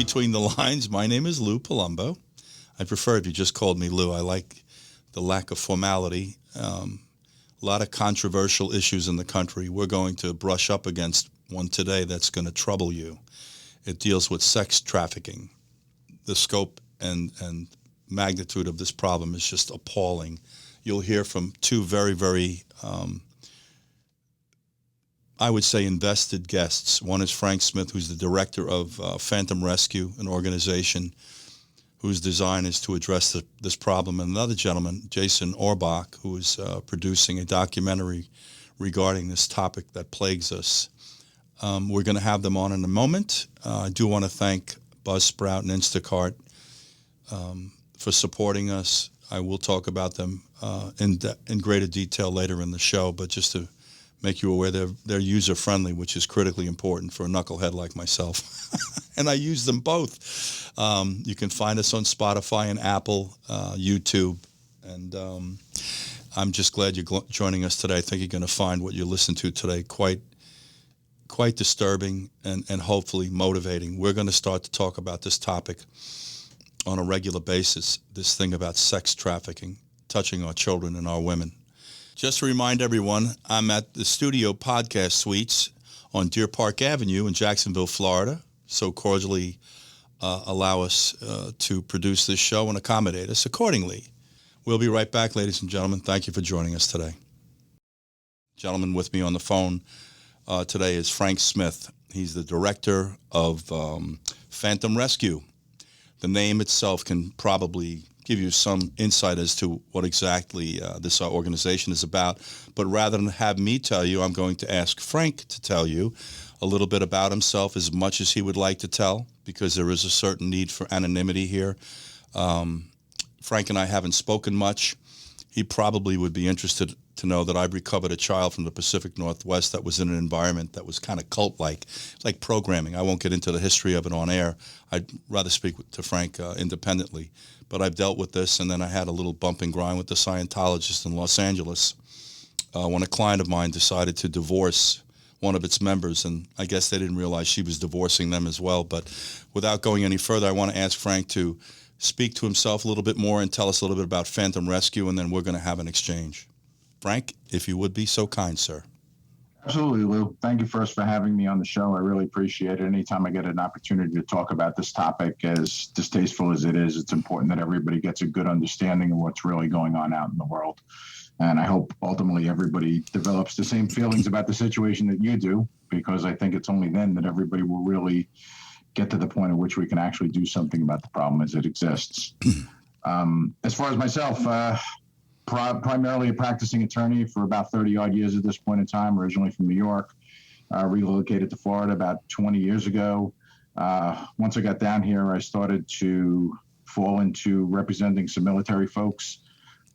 between the lines, my name is Lou Palumbo. I prefer if you just called me Lou. I like the lack of formality. A lot of controversial issues in the country. We're going to brush up against one today that's going to trouble you. It deals with sex trafficking. The scope and magnitude of this problem is just appalling. You'll hear from two very, very I would say invested guests. One is Frank Smith, who's the director of Phantom Rescue, an organization whose design is to address this problem. And another gentleman, Jason Auerbach, who is producing a documentary regarding this topic that plagues us. We're going to have them on in a moment. I do want to thank Buzzsprout and Instacart for supporting us. I will talk about them in greater detail later in the show, but just to make you aware they're user-friendly, which is critically important for a knucklehead like myself. And I use them both. You can find us on Spotify and Apple, YouTube. And I'm just glad you're joining us today. I think you're going to find what you listen to today quite disturbing and hopefully motivating. We're going to start to talk about this topic on a regular basis, this thing about sex trafficking, touching our children and our women. Just to remind everyone, I'm at the Studio Podcast Suites on Deer Park Avenue in Jacksonville, Florida. So cordially allow us to produce this show and accommodate us accordingly. We'll be right back, ladies and gentlemen. Thank you for joining us today. Gentleman with me on the phone today is Frank Smith. He's the director of Phantom Rescue. The name itself can probably give you some insight as to what exactly this organization is about. But rather than have me tell you, I'm going to ask Frank to tell you a little bit about himself, as much as he would like to tell, because there is a certain need for anonymity here. Frank and I haven't spoken much. He probably would be interested to know that I've recovered a child from the Pacific Northwest that was in an environment that was kind of cult-like. It's like programming. I won't get into the history of it on air. I'd rather speak to Frank independently. But I've dealt with this, and then I had a little bump and grind with the Scientologist in Los Angeles when a client of mine decided to divorce one of its members, and I guess they didn't realize she was divorcing them as well. But without going any further, I want to ask Frank to speak to himself a little bit more and tell us a little bit about Phantom Rescue, and then we're going to have an exchange. Frank, if you would be so kind, sir. Absolutely, Lou. Thank you first for having me on the show. I really appreciate it. Anytime I get an opportunity to talk about this topic, as distasteful as it is, it's important that everybody gets a good understanding of what's really going on out in the world. And I hope ultimately everybody develops the same feelings about the situation that you do, because I think it's only then that everybody will really get to the point at which we can actually do something about the problem as it exists. As far as myself, primarily a practicing attorney for about 30-odd years at this point in time, originally from New York, relocated to Florida about 20 years ago. Once I got down here, I started to fall into representing some military folks.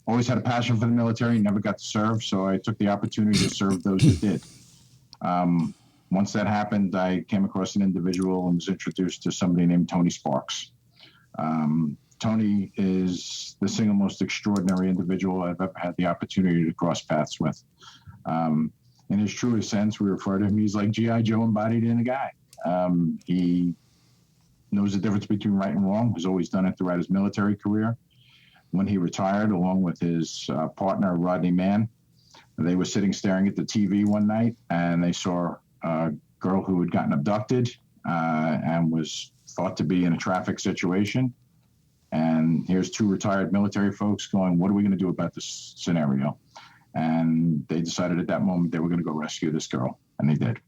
Always had a passion for the military, never got to serve, so I took the opportunity to serve those that did. Once that happened, I came across an individual and was introduced to somebody named Tony Sparks. Tony is the single most extraordinary individual I've ever had the opportunity to cross paths with. In his truest sense, we refer to him, he's like G.I. Joe embodied in a guy. He knows the difference between right and wrong, has always done it throughout his military career. When he retired, along with his partner, Rodney Mann, they were sitting staring at the TV one night, and they saw a girl who had gotten abducted and was thought to be in a traffic situation. And here's two retired military folks going, what are we going to do about this scenario? And they decided at that moment they were going to go rescue this girl, and they did.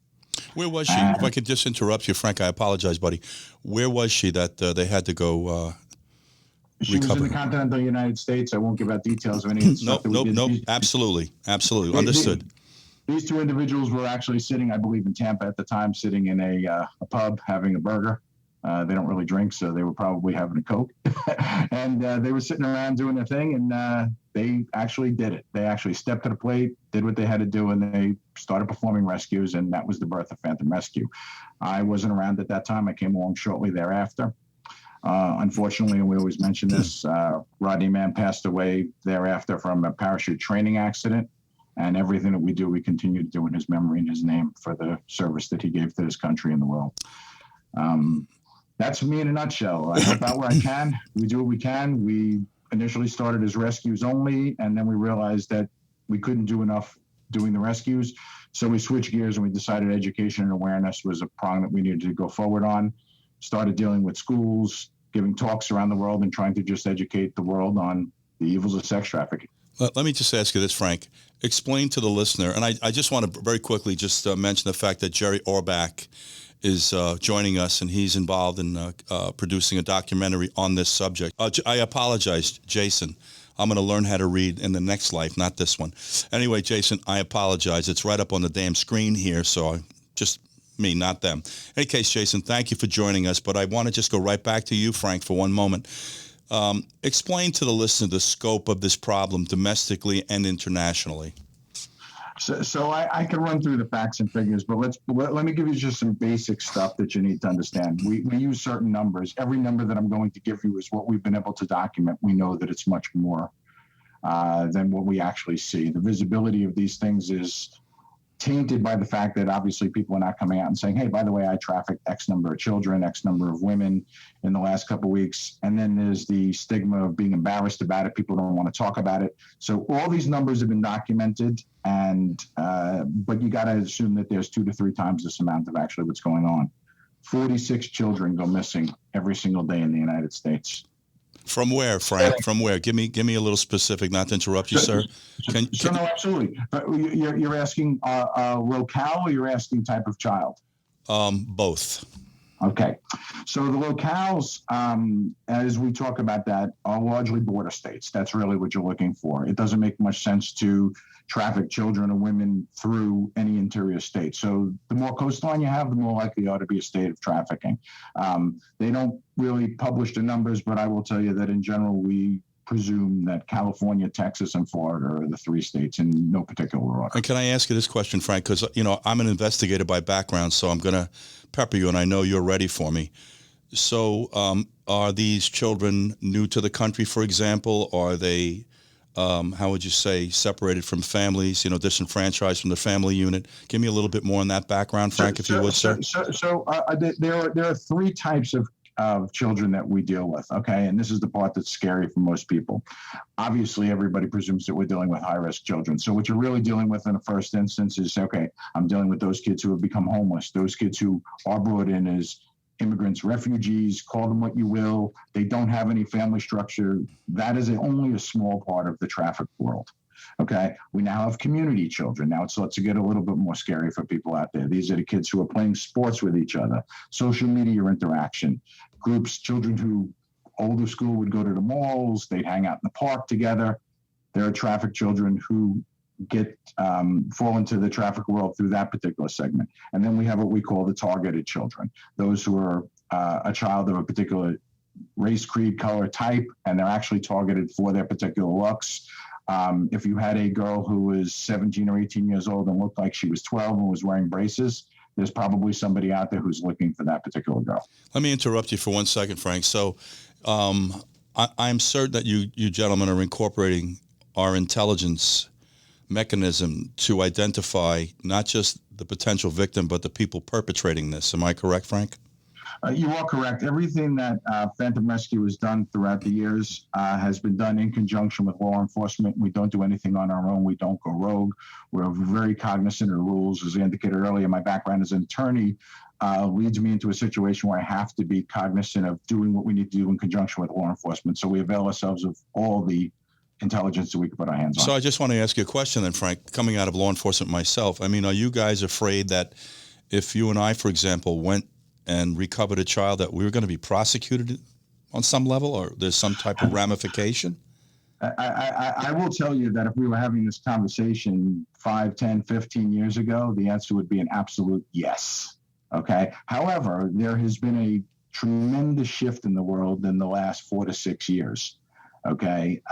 Where was she? If I could just interrupt you, Frank, I apologize, buddy. Where was she that they had to go She was in the continental United States. I won't give out details of any of the stuff that we did. Nope. Absolutely. Understood. These two individuals were actually sitting, I believe, in Tampa at the time, sitting in a pub having a burger. They don't really drink, so they were probably having a Coke. And they were sitting around doing their thing, and they actually did it. They actually stepped to the plate, did what they had to do, and they started performing rescues, and that was the birth of Phantom Rescue. I wasn't around at that time. I came along shortly thereafter. Unfortunately, and we always mention this, Rodney Mann passed away thereafter from a parachute training accident, and everything that we do, we continue to do in his memory and his name for the service that he gave to this country and the world. That's me in a nutshell. I help out where I can. We do what we can. We initially started as rescues only, and then we realized that we couldn't do enough doing the rescues. So we switched gears and we decided education and awareness was a prong that we needed to go forward on. Started dealing with schools, giving talks around the world and trying to just educate the world on the evils of sex trafficking. Let me just ask you this, Frank. Explain to the listener, and I just want to very quickly just mention the fact that Jason Auerbach is joining us, and he's involved in producing a documentary on this subject. I apologize, Jason. I'm going to learn how to read in the next life, not this one. Anyway, Jason, I apologize. It's right up on the damn screen here, so just me, not them. In any case, Jason, thank you for joining us, but I want to just go right back to you, Frank, for one moment. Explain to the listener the scope of this problem domestically and internationally. So I can run through the facts and figures, but let me give you just some basic stuff that you need to understand. We use certain numbers. Every number that I'm going to give you is what we've been able to document. We know that it's much more than what we actually see. The visibility of these things is tainted by the fact that obviously people are not coming out and saying, hey, by the way, I trafficked X number of children, X number of women in the last couple of weeks. And then there's the stigma of being embarrassed about it. People don't want to talk about it. So all these numbers have been documented, and but you got to assume that there's 2 to 3 times this amount of actually what's going on. 46 children go missing every single day in the United States. From where, Frank? From where? Give me a little specific. Not to interrupt you, sir. No, absolutely. But you're asking locale, or you're asking type of child? Both. Okay. So the locales, as we talk about that, are largely border states. That's really what you're looking for. It doesn't make much sense to traffic children or women through any interior state. So the more coastline you have, the more likely you ought to be a state of trafficking. They don't really publish the numbers, but I will tell you that in general, we presume that California, Texas, and Florida are the 3 states in no particular order. And can I ask you this question, Frank? Because, I'm an investigator by background, so I'm going to pepper you, and I know you're ready for me. So are these children new to the country, for example? Are they, how would you say, separated from families, disenfranchised from the family unit? Give me a little bit more on that background, Frank, if you would, sir. There are 3 types of children that we deal with, okay? And this is the part that's scary for most people. Obviously, everybody presumes that we're dealing with high-risk children. So what you're really dealing with in the first instance is, okay, I'm dealing with those kids who have become homeless, those kids who are brought in as immigrants, refugees, call them what you will. They don't have any family structure. That is only a small part of the traffic world. Okay, we now have community children. Now it starts to get a little bit more scary for people out there. These are the kids who are playing sports with each other, social media interaction, groups, children who older school would go to the malls, they'd hang out in the park together. There are traffic children who fall into the traffic world through that particular segment. And then we have what we call the targeted children, those who are a child of a particular race, creed, color, type, and they're actually targeted for their particular looks. If you had a girl who was 17 or 18 years old and looked like she was 12 and was wearing braces, there's probably somebody out there who's looking for that particular girl. Let me interrupt you for 1 second, Frank. So I'm certain that you gentlemen are incorporating our intelligence mechanism to identify not just the potential victim, but the people perpetrating this. Am I correct, Frank? You are correct. Everything that Phantom Rescue has done throughout the years has been done in conjunction with law enforcement. We don't do anything on our own. We don't go rogue. We're very cognizant of the rules. As I indicated earlier, my background as an attorney leads me into a situation where I have to be cognizant of doing what we need to do in conjunction with law enforcement. So we avail ourselves of all the intelligence that we can put our hands on. So I just want to ask you a question then, Frank, coming out of law enforcement myself. I mean, are you guys afraid that if you and I, for example, went and recovered a child, that we were going to be prosecuted on some level, or there's some type of ramification? I will tell you that if we were having this conversation 5, 10, 15 years ago, the answer would be an absolute yes. Okay. However, there has been a tremendous shift in the world in the last 4 to 6 years. Okay.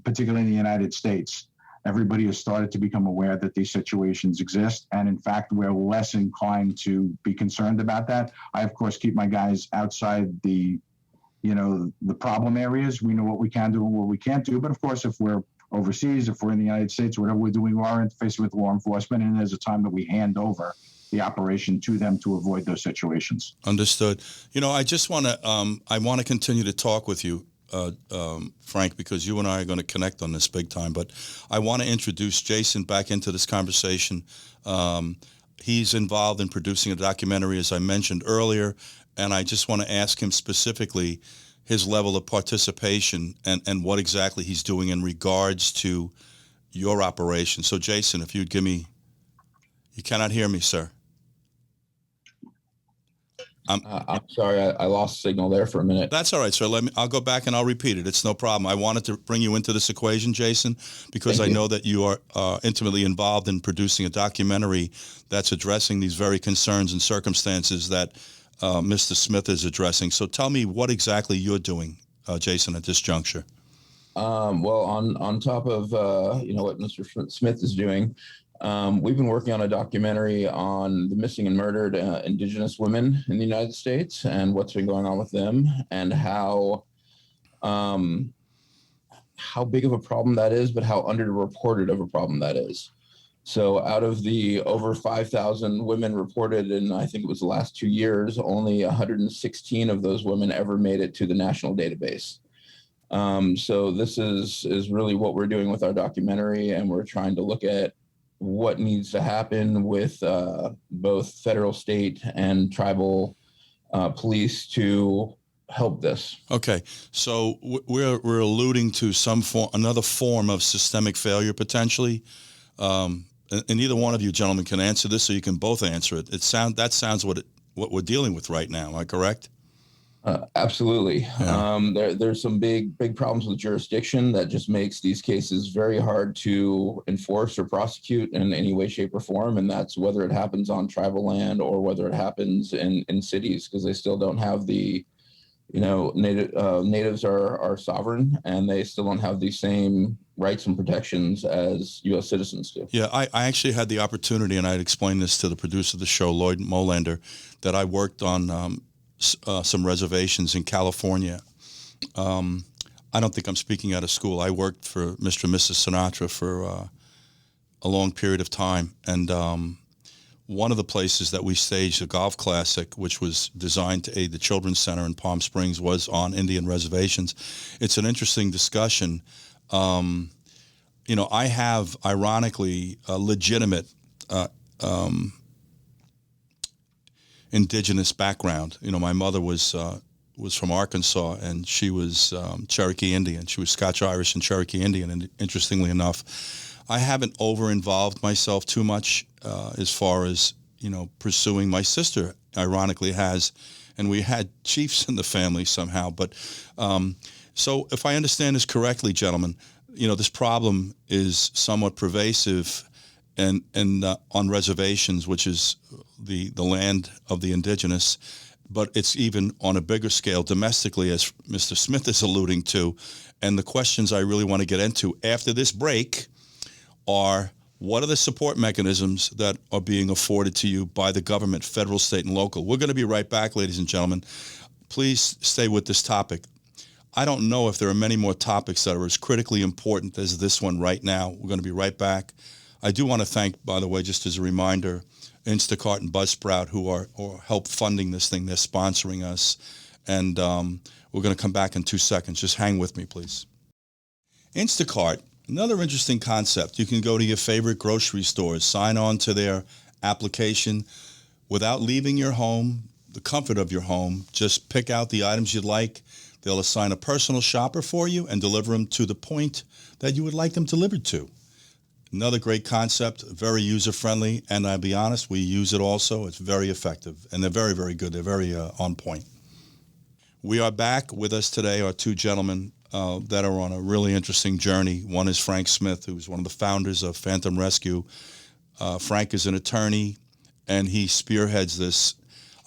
Particularly in the United States. Everybody has started to become aware that these situations exist. And in fact, we're less inclined to be concerned about that. I, of course, keep my guys outside the problem areas. We know what we can do and what we can't do. But of course, if we're overseas, if we're in the United States, whatever we're doing, we are interfacing with law enforcement, and there's a time that we hand over the operation to them to avoid those situations. Understood. I just want to I want to continue to talk with you, Frank, because you and I are going to connect on this big time. But I want to introduce Jason back into this conversation. He's involved in producing a documentary, as I mentioned earlier, and I just want to ask him specifically his level of participation and what exactly he's doing in regards to your operation. So, Jason, if you'd give me, you cannot hear me, sir. I'm sorry, I lost signal there for a minute. That's all right, sir. I'll go back and I'll repeat it. It's no problem. I wanted to bring you into this equation, Jason, because I know that you are intimately involved in producing a documentary that's addressing these very concerns and circumstances that Mr. Smith is addressing. So tell me what exactly you're doing, Jason, at this juncture. Well, on top of what Mr. Smith is doing, we've been working on a documentary on the missing and murdered indigenous women in the United States and what's been going on with them, and how big of a problem that is, but how underreported of a problem that is. So out of the over 5,000 women reported in, I think it was the last 2 years, only 116 of those women ever made it to the national database. So this is really what we're doing with our documentary, and we're trying to look at what needs to happen with both federal, state, and tribal police to help this. Okay, so we're alluding to another form of systemic failure potentially, and either one of you gentlemen can answer this, so you can both answer it. That sounds what we're dealing with right now. Am I correct? Absolutely. Yeah. There's some big problems with jurisdiction that just makes these cases very hard to enforce or prosecute in any way, shape, or form. And that's whether it happens on tribal land or whether it happens in cities, because they still don't have the, natives are sovereign, and they still don't have the same rights and protections as U.S. citizens do. Yeah, I actually had the opportunity, and I'd explained this to the producer of the show, Lloyd Molander, that I worked on some reservations in California. I don't think I'm speaking out of school. I worked for Mr. and Mrs. Sinatra for a long period of time. And one of the places that we staged a golf classic, which was designed to aid the Children's Center in Palm Springs, was on Indian reservations. It's an interesting discussion. I have, ironically, a legitimate indigenous background. My mother was from Arkansas, and she was Cherokee Indian. She was Scotch-Irish and Cherokee Indian. And interestingly enough, I haven't over-involved myself too much as far as, pursuing. My sister, ironically, has, and we had chiefs in the family somehow. But so if I understand this correctly, gentlemen, this problem is somewhat pervasive and on reservations, which is the land of the indigenous, but it's even on a bigger scale domestically, as Mr. Smith is alluding to. And the questions I really want to get into after this break are, what are the support mechanisms that are being afforded to you by the government, federal, state, and local? We're going to be right back, ladies and gentlemen. Please stay with this topic. I don't know if there are many more topics that are as critically important as this one right now. We're going to be right back. I do want to thank, by the way, just as a reminder, Instacart and Buzzsprout, who are help funding this thing. They're sponsoring us. And we're going to come back in 2 seconds. Just hang with me, please. Instacart, another interesting concept. You can go to your favorite grocery stores, sign on to their application without leaving your home, the comfort of your home. Just pick out the items you'd like. They'll assign a personal shopper for you and deliver them to the point that you would like them delivered to. Another great concept, very user-friendly, and I'll be honest, we use it also. It's very effective, and they're very, very good. They're very on point. We are back. With us today are two gentlemen that are on a really interesting journey. One is Frank Smith, who's one of the founders of Phantom Rescue. Frank is an attorney, and he spearheads this,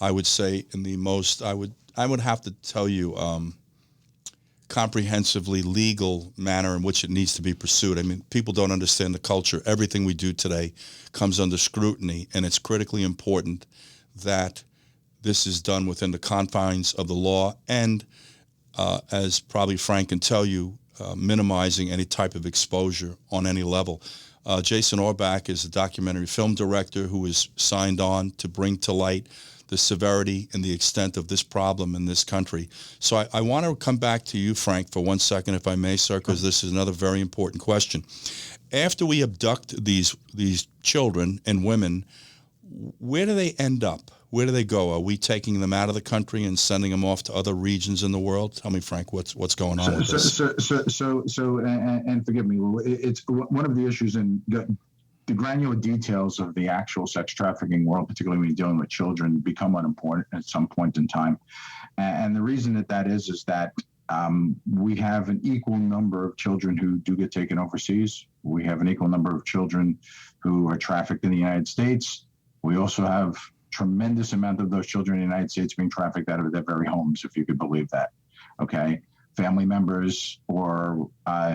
I would say, in the most, I would have to tell you, comprehensively legal manner in which it needs to be pursued. I mean, people don't understand the culture. Everything we do today comes under scrutiny, and it's critically important that this is done within the confines of the law. And as probably Frank can tell you, minimizing any type of exposure on any level. Jason Auerbach is a documentary film director who is signed on to bring to light the severity and the extent of this problem in this country. So I want to come back to you, Frank, for 1 second, if I may, sir, because this is another very important question. After we abduct these children and women, where do they end up? Where do they go? Are we taking them out of the country and sending them off to other regions in the world? Tell me, Frank, what's going on with this? And forgive me, it's one of the issues in the granular details of the actual sex trafficking world, particularly when you're dealing with children, become unimportant at some point in time. And the reason that is that we have an equal number of children who do get taken overseas. We have an equal number of children who are trafficked in the United States. We also have tremendous amount of those children in the United States being trafficked out of their very homes, if you could believe that. Okay. Family members, or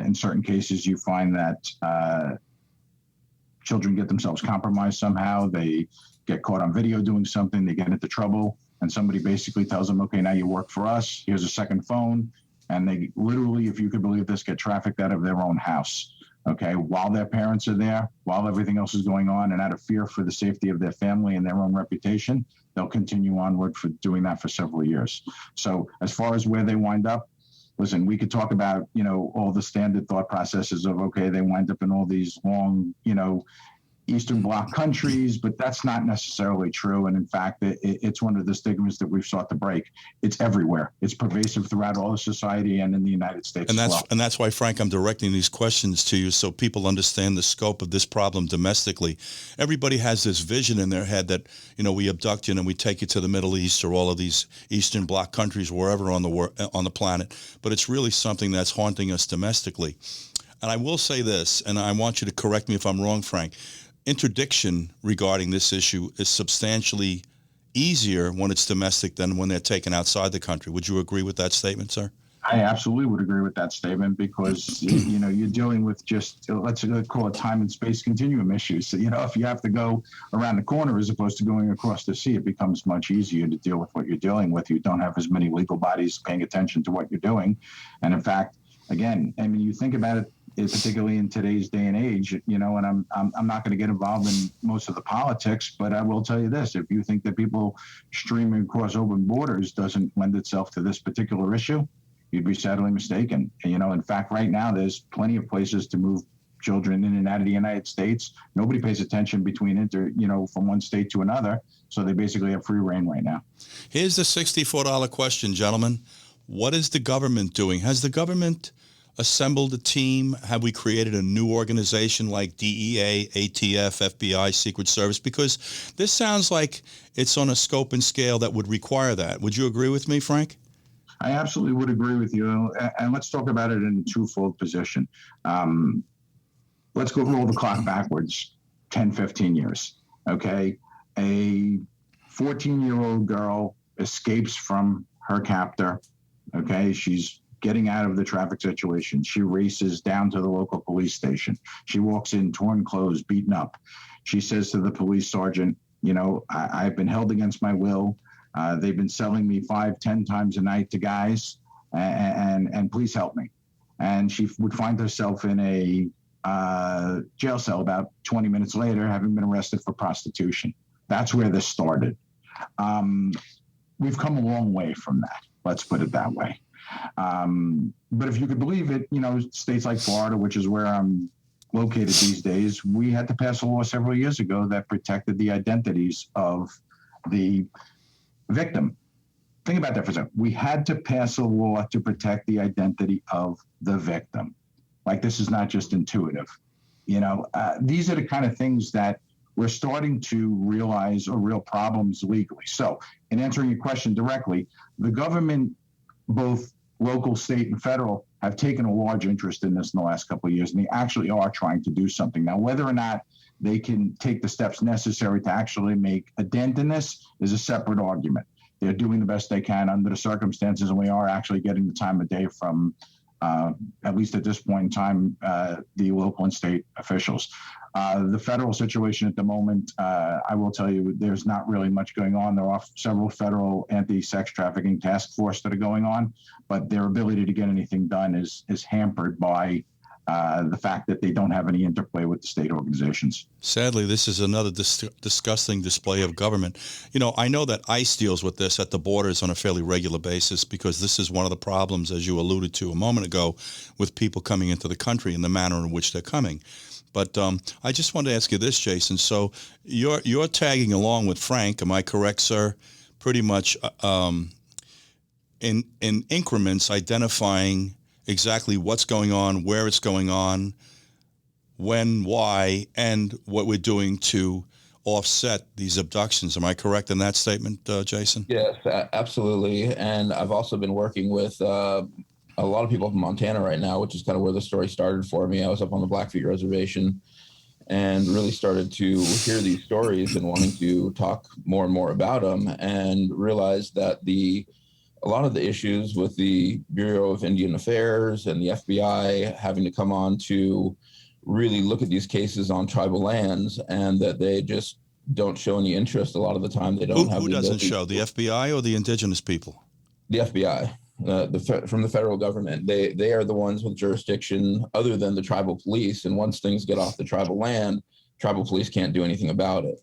in certain cases, you find that children get themselves compromised somehow. They get caught on video doing something, they get into trouble, and somebody basically tells them, okay, now you work for us, here's a second phone. And they literally, if you could believe this, get trafficked out of their own house. Okay, while their parents are there, while everything else is going on, and out of fear for the safety of their family and their own reputation, they'll continue onward for doing that for several years. So as far as where they wind up, listen, we could talk about, all the standard thought processes of, okay, they wind up in all these long, Eastern Bloc countries, but that's not necessarily true. And in fact, it's one of the stigmas that we've sought to break. It's everywhere. It's pervasive throughout all of society and in the United States as well. And that's why, Frank, I'm directing these questions to you so people understand the scope of this problem domestically. Everybody has this vision in their head that, we abduct you and we take you to the Middle East or all of these Eastern Bloc countries, wherever on the planet. But it's really something that's haunting us domestically. And I will say this, and I want you to correct me if I'm wrong, Frank. Interdiction regarding this issue is substantially easier when it's domestic than when they're taken outside the country. Would you agree with that statement, sir? I absolutely would agree with that statement because, you're dealing with just, let's call it time and space continuum issues. So, if you have to go around the corner as opposed to going across the sea, it becomes much easier to deal with what you're dealing with. You don't have as many legal bodies paying attention to what you're doing. And in fact, again, you think about it, particularly in today's day and age, and I'm not going to get involved in most of the politics, but I will tell you this: if you think that people streaming across open borders doesn't lend itself to this particular issue, you'd be sadly mistaken. In fact, right now there's plenty of places to move children in and out of the United States. Nobody pays attention between from one state to another, so they basically have free reign right now. Here's the $64 question, gentlemen: what is the government doing? Has the government assembled a team? Have we created a new organization like DEA, ATF, FBI, Secret Service? Because this sounds like it's on a scope and scale that would require that. Would you agree with me, Frank? I absolutely would agree with you. And let's talk about it in a twofold position. Let's roll the clock backwards 10, 15 years. Okay. A 14-year-old girl escapes from her captor. Okay. She's getting out of the traffic situation. She races down to the local police station. She walks in, torn clothes, beaten up. She says to the police sergeant, I've been held against my will. They've been selling me 5-10 times a night to guys, and please help me. And she would find herself in a jail cell about 20 minutes later, having been arrested for prostitution. That's where this started. We've come a long way from that. Let's put it that way. But if you could believe it, states like Florida, which is where I'm located these days, we had to pass a law several years ago that protected the identities of the victim. Think about that for a second. We had to pass a law to protect the identity of the victim. Like, this is not just intuitive. These are the kind of things that we're starting to realize are real problems legally. So in answering your question directly, the government, both local, state, and federal, have taken a large interest in this in the last couple of years, and they actually are trying to do something. Now, whether or not they can take the steps necessary to actually make a dent in this is a separate argument. They're doing the best they can under the circumstances, and we are actually getting the time of day from, at least at this point in time, the local and state officials. The federal situation at the moment, I will tell you, there's not really much going on. There are several federal anti-sex trafficking task force that are going on, but their ability to get anything done is hampered by the fact that they don't have any interplay with the state organizations. Sadly, this is another disgusting display of government. You know, I know that ICE deals with this at the borders on a fairly regular basis because this is one of the problems, as you alluded to a moment ago, with people coming into the country and the manner in which they're coming. But I just wanted to ask you this, Jason. So you're tagging along with Frank, am I correct, sir? Pretty much in increments, identifying exactly what's going on, where it's going on, when, why, and what we're doing to offset these abductions. Am I correct in that statement, Jason? Yes, absolutely. And I've also been working with a lot of people from Montana right now, which is kind of where the story started for me. I was up on the Blackfeet Reservation and really started to hear these stories and wanting to talk more and more about them, and realized that a lot of the issues with the Bureau of Indian Affairs and the FBI having to come on to really look at these cases on tribal lands, and that they just don't show any interest a lot of the time. They don't have. Who doesn't show? The FBI or the indigenous people? The FBI, from the federal government. They are the ones with jurisdiction other than the tribal police. And once things get off the tribal land, tribal police can't do anything about it.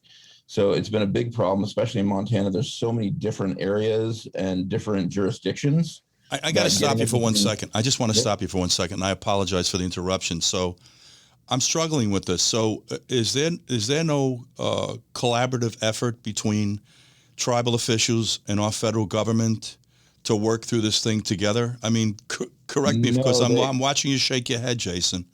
So it's been a big problem, especially in Montana. There's so many different areas and different jurisdictions. I got to stop you for 1 second. I just want to stop you for 1 second, and I apologize for the interruption. So I'm struggling with this. So is there no collaborative effort between tribal officials and our federal government to work through this thing together? I mean, correct me because I'm watching you shake your head, Jason.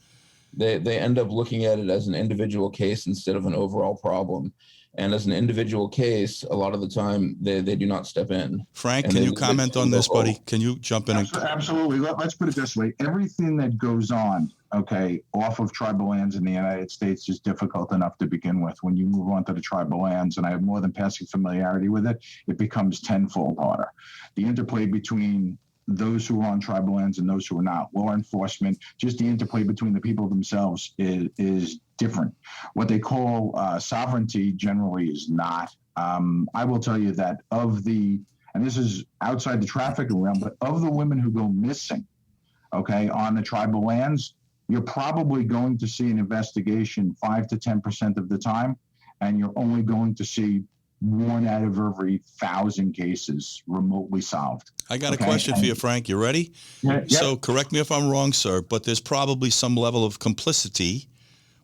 They end up looking at it as an individual case instead of an overall problem. And as an individual case, a lot of the time they do not step in. Frank, can you comment on this, buddy? Can you jump in? Absolutely. Let's put it this way. Everything that goes on, off of tribal lands in the United States is difficult enough to begin with. When you move on to the tribal lands, and I have more than passing familiarity with it, it becomes tenfold harder. The interplay between those who are on tribal lands and those who are not, law enforcement, just the interplay between the people themselves is different. What they call sovereignty generally is not. I will tell you that and this is outside the trafficking realm, but of the women who go missing, on the tribal lands, you're probably going to see an investigation 5 to 10% of the time, and you're only going to see 1 out of every 1,000 cases remotely solved. I got a question for you, Frank. You ready? Yeah. So correct me if I'm wrong, sir, but there's probably some level of complicity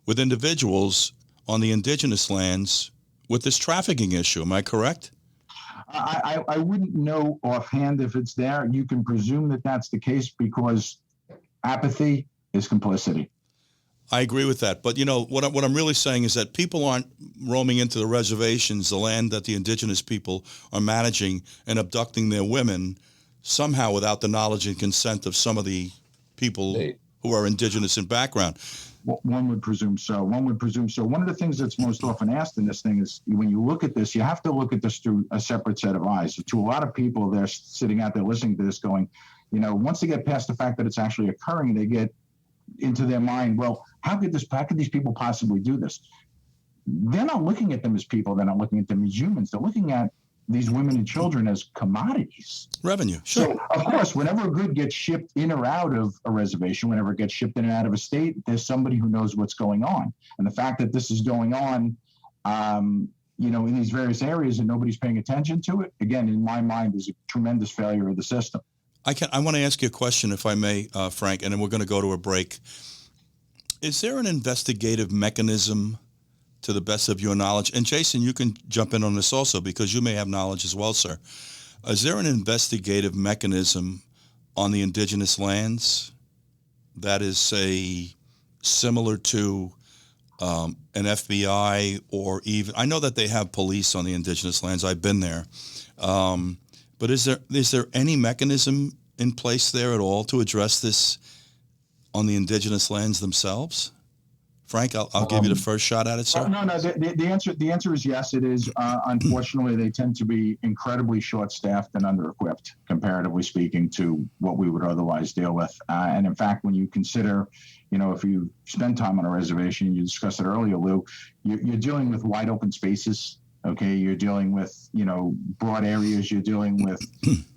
with individuals on the indigenous lands with this trafficking issue. Am I correct? I wouldn't know offhand if it's there. You can presume that that's the case because apathy is complicity. I agree with that. But, what I'm really saying is that people aren't roaming into the reservations, the land that the indigenous people are managing, and abducting their women somehow without the knowledge and consent of some of the people who are indigenous in background. One would presume so. One of the things that's most often asked in this thing is, when you look at this, you have to look at this through a separate set of eyes. To a lot of people, they're sitting out there listening to this going, once they get past the fact that it's actually occurring, they get into their mind, well, how could these people possibly do this? They're not looking at them as people. They're not looking at them as humans. They're looking at these women and children as commodities. Revenue, sure. So, of course, whenever a good gets shipped in or out of a reservation, whenever it gets shipped in and out of a state, there's somebody who knows what's going on. And the fact that this is going on, in these various areas and nobody's paying attention to it, again, in my mind, is a tremendous failure of the system. I want to ask you a question, if I may, Frank, and then we're going to go to a break. Is there an investigative mechanism, to the best of your knowledge? And Jason, you can jump in on this also because you may have knowledge as well, sir. Is there an investigative mechanism on the indigenous lands that is, say, similar to an FBI or even, I know that they have police on the indigenous lands. I've been there. But is there any mechanism in place there at all to address this on the indigenous lands themselves? Frank, I'll give you the first shot at it, sir. No. The answer is yes. It is. Unfortunately, they tend to be incredibly short-staffed and under-equipped, comparatively speaking, to what we would otherwise deal with. And in fact, when you consider, if you spend time on a reservation, you discussed it earlier, Lou, you're dealing with wide open spaces. Okay, you're dealing with broad areas. You're dealing with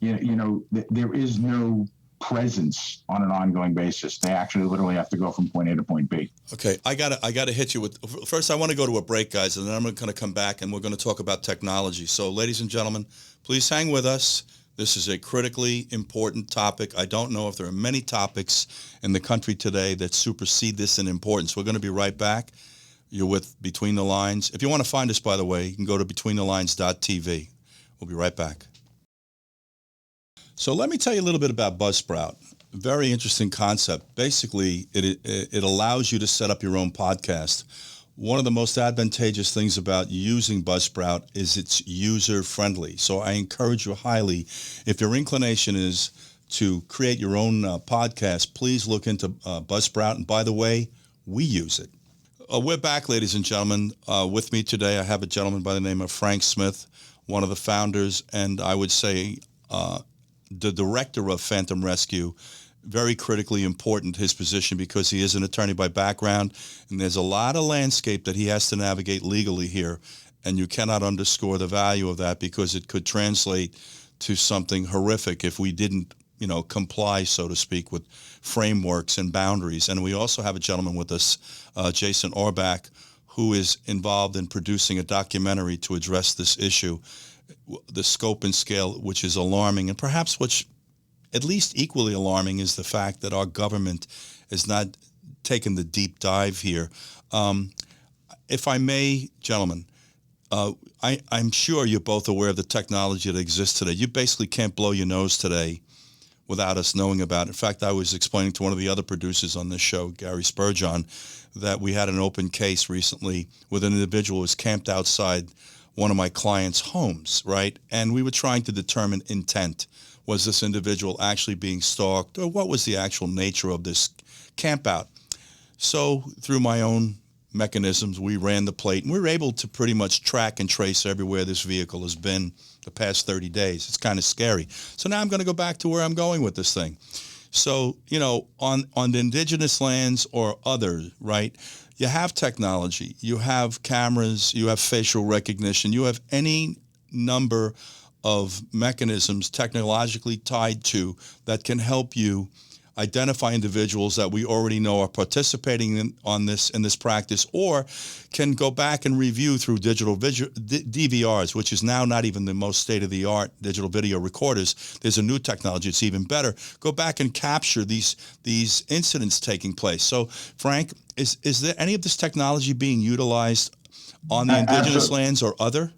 there is no presence on an ongoing basis. They actually literally have to go from point A to point B. Okay, I gotta hit you with, first I want to go to a break, guys, and then I'm going to come back and we're going to talk about technology. So ladies and gentlemen, please hang with us. This is a critically important topic. I don't know if there are many topics in the country today that supersede this in importance. We're going to be right back. You're with Between the Lines. If you want to find us, by the way, you can go to betweenthelines.tv. We'll be right back. So let me tell you a little bit about Buzzsprout. Very interesting concept. Basically, it allows you to set up your own podcast. One of the most advantageous things about using Buzzsprout is it's user-friendly. So I encourage you highly, if your inclination is to create your own podcast, please look into Buzzsprout. And by the way, we use it. We're back, ladies and gentlemen. With me today, I have a gentleman by the name of Frank Smith, one of the founders, and I would say the director of Phantom Rescue. Very critically important, his position, because he is an attorney by background, and there's a lot of landscape that he has to navigate legally here, and you cannot underscore the value of that, because it could translate to something horrific if we didn't, comply, so to speak, with frameworks and boundaries. And we also have a gentleman with us, Jason Auerbach, who is involved in producing a documentary to address this issue, the scope and scale, which is alarming, and perhaps which at least equally alarming is the fact that our government has not taken the deep dive here. If I may, gentlemen, I'm sure you're both aware of the technology that exists today. You basically can't blow your nose today without us knowing about it. In fact, I was explaining to one of the other producers on this show, Gary Spurgeon, that we had an open case recently with an individual who was camped outside one of my clients' homes, right? And we were trying to determine intent. Was this individual actually being stalked, or what was the actual nature of this campout? So through my own mechanisms, we ran the plate, and we were able to pretty much track and trace everywhere this vehicle has been the past 30 days. It's kind of scary. So now I'm going to go back to where I'm going with this thing. So, on the indigenous lands or other, right, you have technology, you have cameras, you have facial recognition, you have any number of mechanisms technologically tied to that can help you identify individuals that we already know are participating in this practice, or can go back and review through digital DVRs, which is now not even the most state-of-the-art digital video recorders. There's a new technology, it's even better. Go back and capture these incidents taking place. So, Frank, is there any of this technology being utilized on the indigenous lands or other?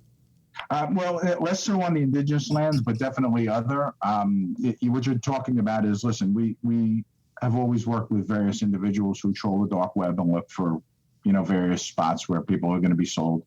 Well, less so on the indigenous lands, but definitely other. What you're talking about is, listen, we have always worked with various individuals who troll the dark web and look for, various spots where people are going to be sold.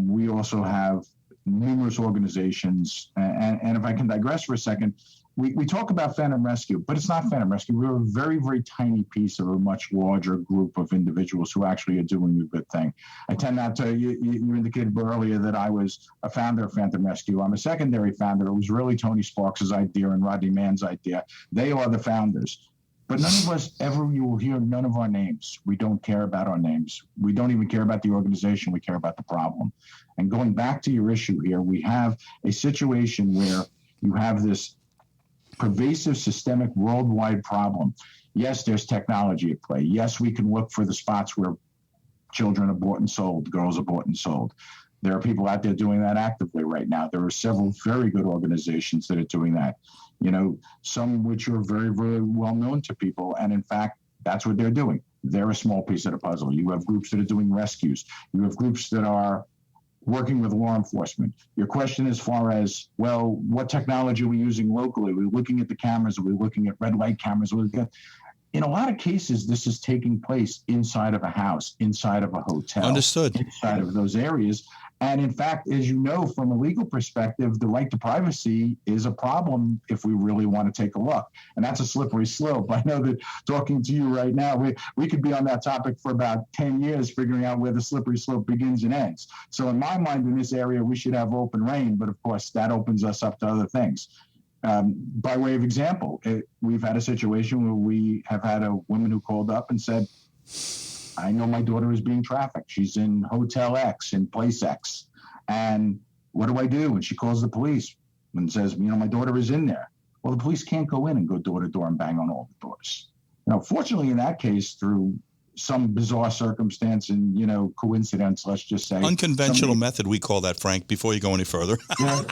We also have numerous organizations, and if I can digress for a second, we talk about Phantom Rescue, but it's not Phantom Rescue. We're a very, very tiny piece of a much larger group of individuals who actually are doing a good thing. I tend not to, you indicated earlier that I was a founder of Phantom Rescue. I'm a secondary founder. It was really Tony Sparks' idea and Rodney Mann's idea. They are the founders. But none of us you will hear none of our names. We don't care about our names. We don't even care about the organization. We care about the problem. And going back to your issue here, we have a situation where you have this pervasive, systemic, worldwide problem. Yes, there's technology at play. Yes, we can look for the spots where children are bought and sold, girls are bought and sold. There are people out there doing that actively right now. There are several very good organizations that are doing that, some which are very, very well known to people. And in fact, that's what they're doing. They're a small piece of the puzzle. You have groups that are doing rescues. You have groups that are working with law enforcement. Your question as far as, well, what technology are we using locally? We're looking at the cameras. We're looking at red light cameras. In a lot of cases, this is taking place inside of a house, inside of a hotel. Understood. Inside of those areas. And in fact, as you know, from a legal perspective, the right to privacy is a problem if we really want to take a look. And that's a slippery slope. I know that talking to you right now, we could be on that topic for about 10 years, figuring out where the slippery slope begins and ends. So in my mind, in this area, we should have open reign. But of course, that opens us up to other things. By way of example, we've had a situation where we have had a woman who called up and said, I know my daughter is being trafficked. She's in Hotel X, in Place X. And what do I do? And she calls the police and says, my daughter is in there. Well, the police can't go in and go door to door and bang on all the doors. Now, fortunately, in that case, through some bizarre circumstance and, coincidence, let's just say. Unconventional method, we call that, Frank, before you go any further. Yeah.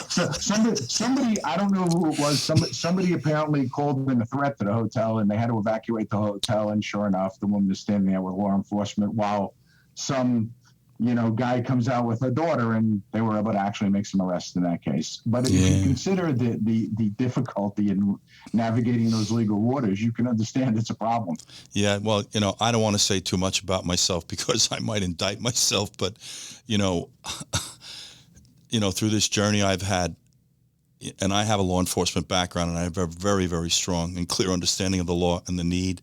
So somebody, I don't know who it was, somebody apparently called in a threat to the hotel, and they had to evacuate the hotel. And sure enough, the woman is standing there with law enforcement while some guy comes out with her daughter, and they were able to actually make some arrests in that case. But if you consider the difficulty in navigating those legal waters, you can understand it's a problem. Yeah, well, I don't want to say too much about myself because I might indict myself, but, through this journey I've had, and I have a law enforcement background, and I have a very, very strong and clear understanding of the law and the need,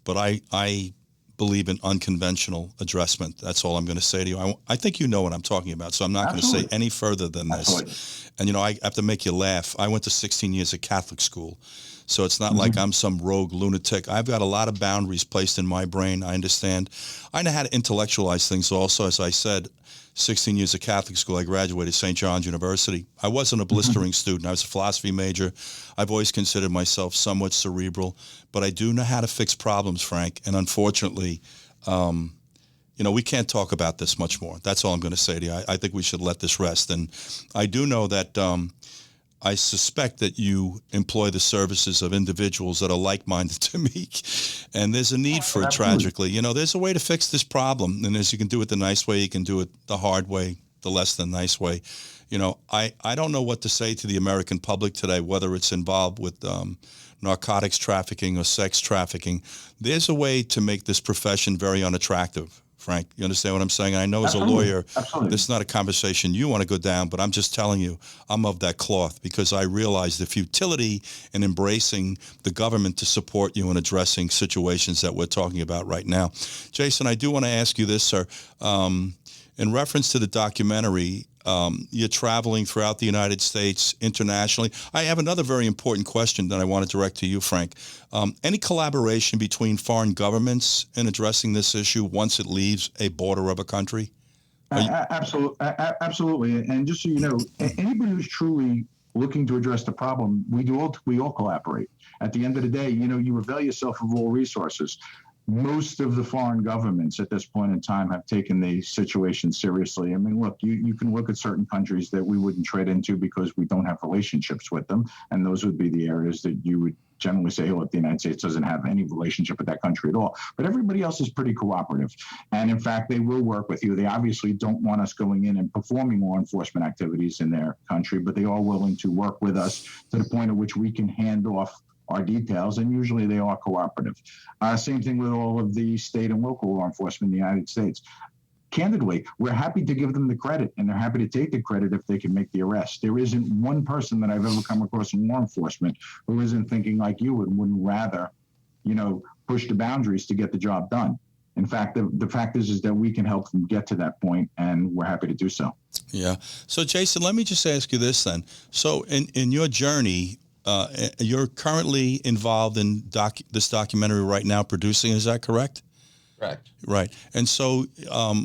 but I believe in unconventional addressment. That's all I'm going to say to you. I think you know what I'm talking about, so I'm not going to say any further than this. And, I have to make you laugh. I went to 16 years at Catholic school, so it's not like I'm some rogue lunatic. I've got a lot of boundaries placed in my brain. I understand. I know how to intellectualize things also. As I said, 16 years at Catholic school, I graduated St. John's University. I wasn't a blistering student. I was a philosophy major. I've always considered myself somewhat cerebral, but I do know how to fix problems, Frank. And unfortunately, we can't talk about this much more. That's all I'm going to say to you. I think we should let this rest. And I do know that I suspect that you employ the services of individuals that are like-minded to me, and there's a need for it, tragically. There's a way to fix this problem, and as you can do it the nice way, you can do it the hard way, the less than nice way. I don't know what to say to the American public today, whether it's involved with narcotics trafficking or sex trafficking. There's a way to make this profession very unattractive. Frank, you understand what I'm saying? I know as a lawyer, this is not a conversation you want to go down, but I'm just telling you, I'm of that cloth because I realize the futility in embracing the government to support you in addressing situations that we're talking about right now. Jason, I do want to ask you this, sir. In reference to the documentary, you're traveling throughout the United States, internationally. I have another very important question that I want to direct to you, Frank. Any collaboration between foreign governments in addressing this issue once it leaves a border of a country? Absolutely. And just so you know, anybody who's truly looking to address the problem, we all collaborate. At the end of the day, you avail yourself of all resources. Most of the foreign governments at this point in time have taken the situation seriously. I mean, look, you can look at certain countries that we wouldn't tread into because we don't have relationships with them. And those would be the areas that you would generally say, look, the United States doesn't have any relationship with that country at all. But everybody else is pretty cooperative. And in fact, they will work with you. They obviously don't want us going in and performing law enforcement activities in their country, but they are willing to work with us to the point at which we can hand off our details, and usually they are cooperative. Same thing with all of the state and local law enforcement in the United States. Candidly, we're happy to give them the credit, and they're happy to take the credit if they can make the arrest. There isn't one person that I've ever come across in law enforcement who isn't thinking like you and wouldn't rather, push the boundaries to get the job done. In fact, the fact is that we can help them get to that point, and we're happy to do so. Yeah. So, Jason, let me just ask you this then. So in your journey, you're currently involved in this documentary right now, producing. Is that correct? Correct. Right. And so, how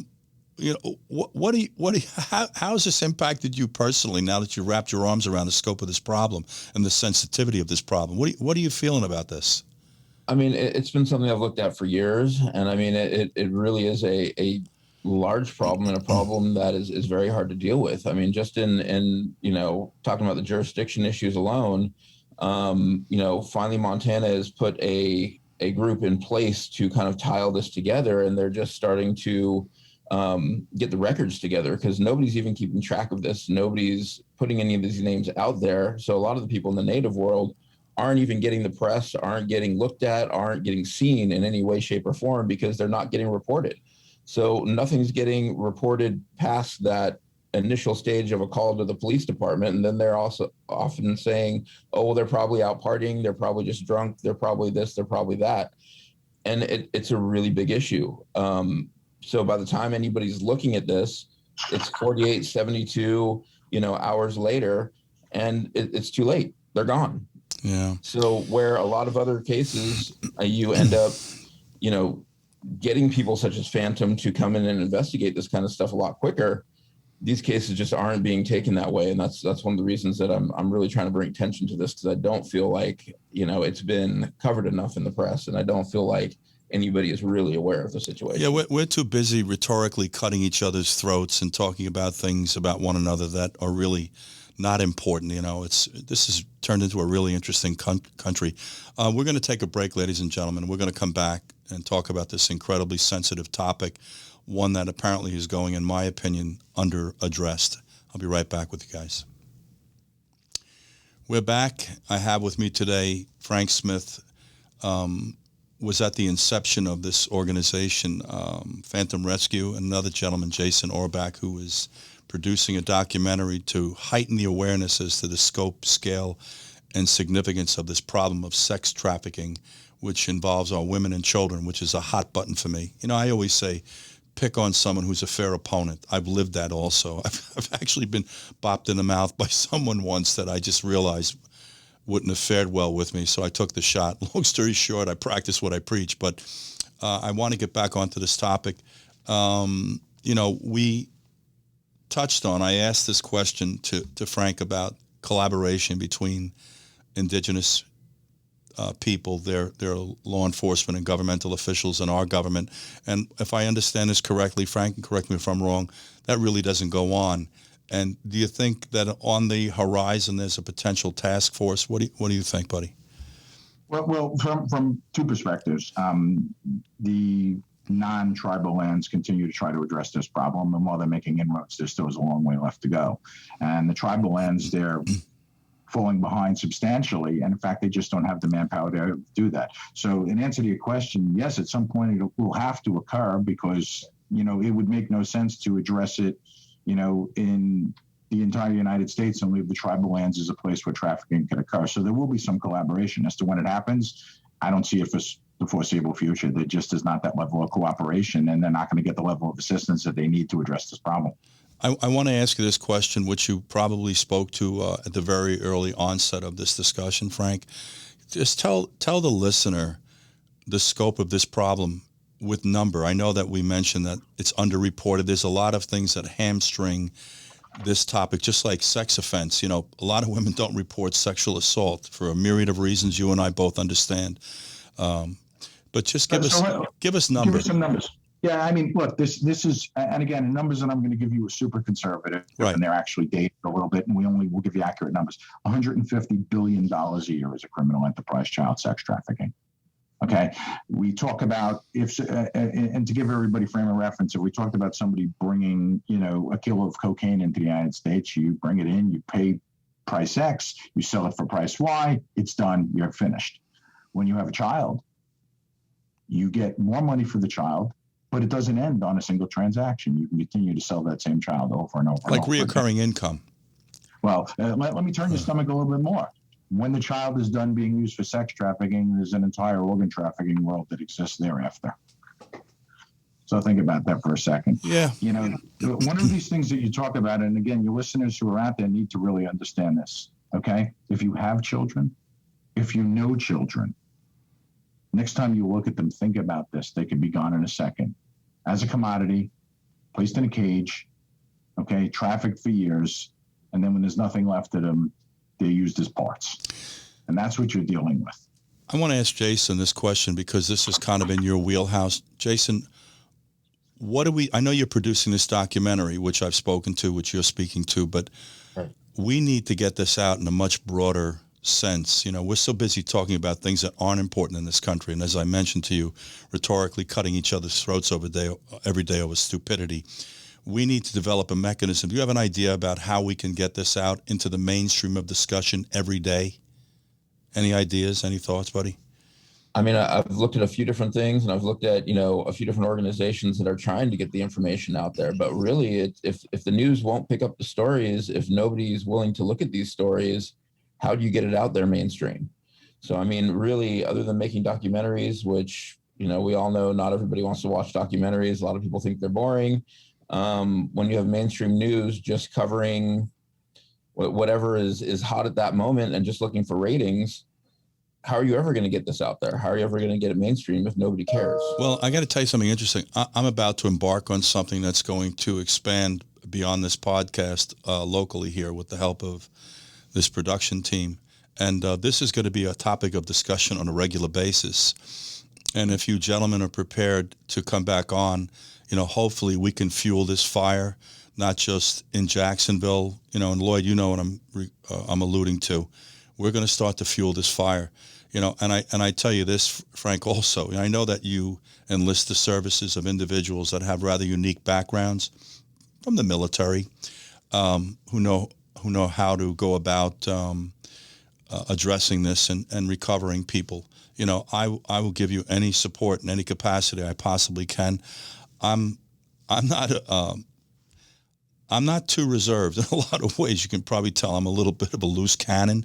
has this impacted you personally now that you wrapped your arms around the scope of this problem and the sensitivity of this problem? What are you feeling about this? I mean, it's been something I've looked at for years, and I mean, it really is a large problem, and a problem that is very hard to deal with. I mean, just in talking about the jurisdiction issues alone, finally Montana has put a group in place to kind of tie all this together, and they're just starting to get the records together because nobody's even keeping track of this. Nobody's putting any of these names out there. So a lot of the people in the native world aren't even getting the press, aren't getting looked at, aren't getting seen in any way, shape, or form because they're not getting reported. So nothing's getting reported past that initial stage of a call to the police department. And then they're also often saying, oh, well, they're probably out partying. They're probably just drunk. They're probably this, they're probably that. And it's a really big issue. So by the time anybody's looking at this, it's 48, 72, hours later, and it's too late. They're gone. Yeah. So where a lot of other cases, you end up, getting people such as Phantom to come in and investigate this kind of stuff a lot quicker. These cases just aren't being taken that way. And that's one of the reasons that I'm really trying to bring attention to this, because I don't feel like, it's been covered enough in the press, and I don't feel like anybody is really aware of the situation. Yeah, we're too busy rhetorically cutting each other's throats and talking about things about one another that are really not important. This has turned into a really interesting country. We're going to take a break, ladies and gentlemen. We're going to come back and talk about this incredibly sensitive topic, one that apparently is going, in my opinion, under-addressed. I'll be right back with you guys. We're back. I have with me today Frank Smith, was at the inception of this organization, Phantom Rescue, and another gentleman, Jason Auerbach, who is producing a documentary to heighten the awareness as to the scope, scale, and significance of this problem of sex trafficking, which involves our women and children, which is a hot button for me. I always say, pick on someone who's a fair opponent. I've lived that also. I've actually been bopped in the mouth by someone once that I just realized wouldn't have fared well with me, so I took the shot. Long story short, I practice what I preach, but I want to get back onto this topic. We touched on, I asked this question to Frank about collaboration between indigenous people, their law enforcement and governmental officials, and our government. And if I understand this correctly, Frank, and correct me if I'm wrong, that really doesn't go on. And do you think that on the horizon there's a potential task force? What do you think, buddy? Well, from two perspectives, the non-tribal lands continue to try to address this problem, and while they're making inroads, there still is a long way left to go. And the tribal lands, they're falling behind substantially, and in fact, they just don't have the manpower to do that. So, in answer to your question, yes, at some point it will have to occur, because it would make no sense to address it, in the entire United States and leave the tribal lands as a place where trafficking can occur. So there will be some collaboration. As to when it happens, I don't see it for the foreseeable future. There just is not that level of cooperation, and they're not going to get the level of assistance that they need to address this problem. I want to ask you this question, which you probably spoke to at the very early onset of this discussion, Frank. Just tell the listener the scope of this problem with number. I know that we mentioned that it's underreported. There's a lot of things that hamstring this topic, just like sex offense. A lot of women don't report sexual assault for a myriad of reasons you and I both understand. But just give us numbers. Give us some numbers. Yeah, I mean, look, this is, and again, numbers that I'm going to give you are super conservative, right, and they're actually dated a little bit, and we'll give you accurate numbers. $150 billion a year is a criminal enterprise, child sex trafficking. Okay, we talk about and to give everybody frame of reference, if we talked about somebody bringing, a kilo of cocaine into the United States, you bring it in, you pay price X, you sell it for price Y, it's done, you're finished. When you have a child, you get more money for the child, but it doesn't end on a single transaction. You can continue to sell that same child over and over. Like reoccurring income. Well, let me turn your stomach a little bit more. When the child is done being used for sex trafficking, there's an entire organ trafficking world that exists thereafter. So think about that for a second. Yeah. One of these things that you talk about, and again, your listeners who are out there need to really understand this, okay? If you have children, if you know children, next time you look at them, think about this. They could be gone in a second. As a commodity, placed in a cage, okay, trafficked for years, and then when there's nothing left of them, they're used as parts. And that's what you're dealing with. I want to ask Jason this question because this is kind of in your wheelhouse. Jason, I know you're producing this documentary, which I've spoken to, which you're speaking to, but we need to get this out in a much broader sense. We're so busy talking about things that aren't important in this country. And as I mentioned to you, rhetorically cutting each other's throats every day over stupidity. We need to develop a mechanism. Do you have an idea about how we can get this out into the mainstream of discussion every day? Any ideas, any thoughts, buddy? I mean, I've looked at a few different things, and I've looked at, a few different organizations that are trying to get the information out there. But really, if the news won't pick up the stories, if nobody's willing to look at these stories, how do you get it out there mainstream? So, I mean, really, other than making documentaries, which, we all know not everybody wants to watch documentaries. A lot of people think they're boring. When you have mainstream news just covering whatever is hot at that moment and just looking for ratings, how are you ever going to get this out there? How are you ever going to get it mainstream if nobody cares? Well, I got to tell you something interesting. I'm about to embark on something that's going to expand beyond this podcast locally here with the help of this production team. And this is going to be a topic of discussion on a regular basis. And if you gentlemen are prepared to come back on, hopefully we can fuel this fire, not just in Jacksonville, and Lloyd, what I'm alluding to. We're going to start to fuel this fire, and I tell you this, Frank, also, I know that you enlist the services of individuals that have rather unique backgrounds from the military, who know how to go about addressing this and recovering people. I will give you any support in any capacity I possibly can. I'm not too reserved in a lot of ways. You can probably tell I'm a little bit of a loose cannon.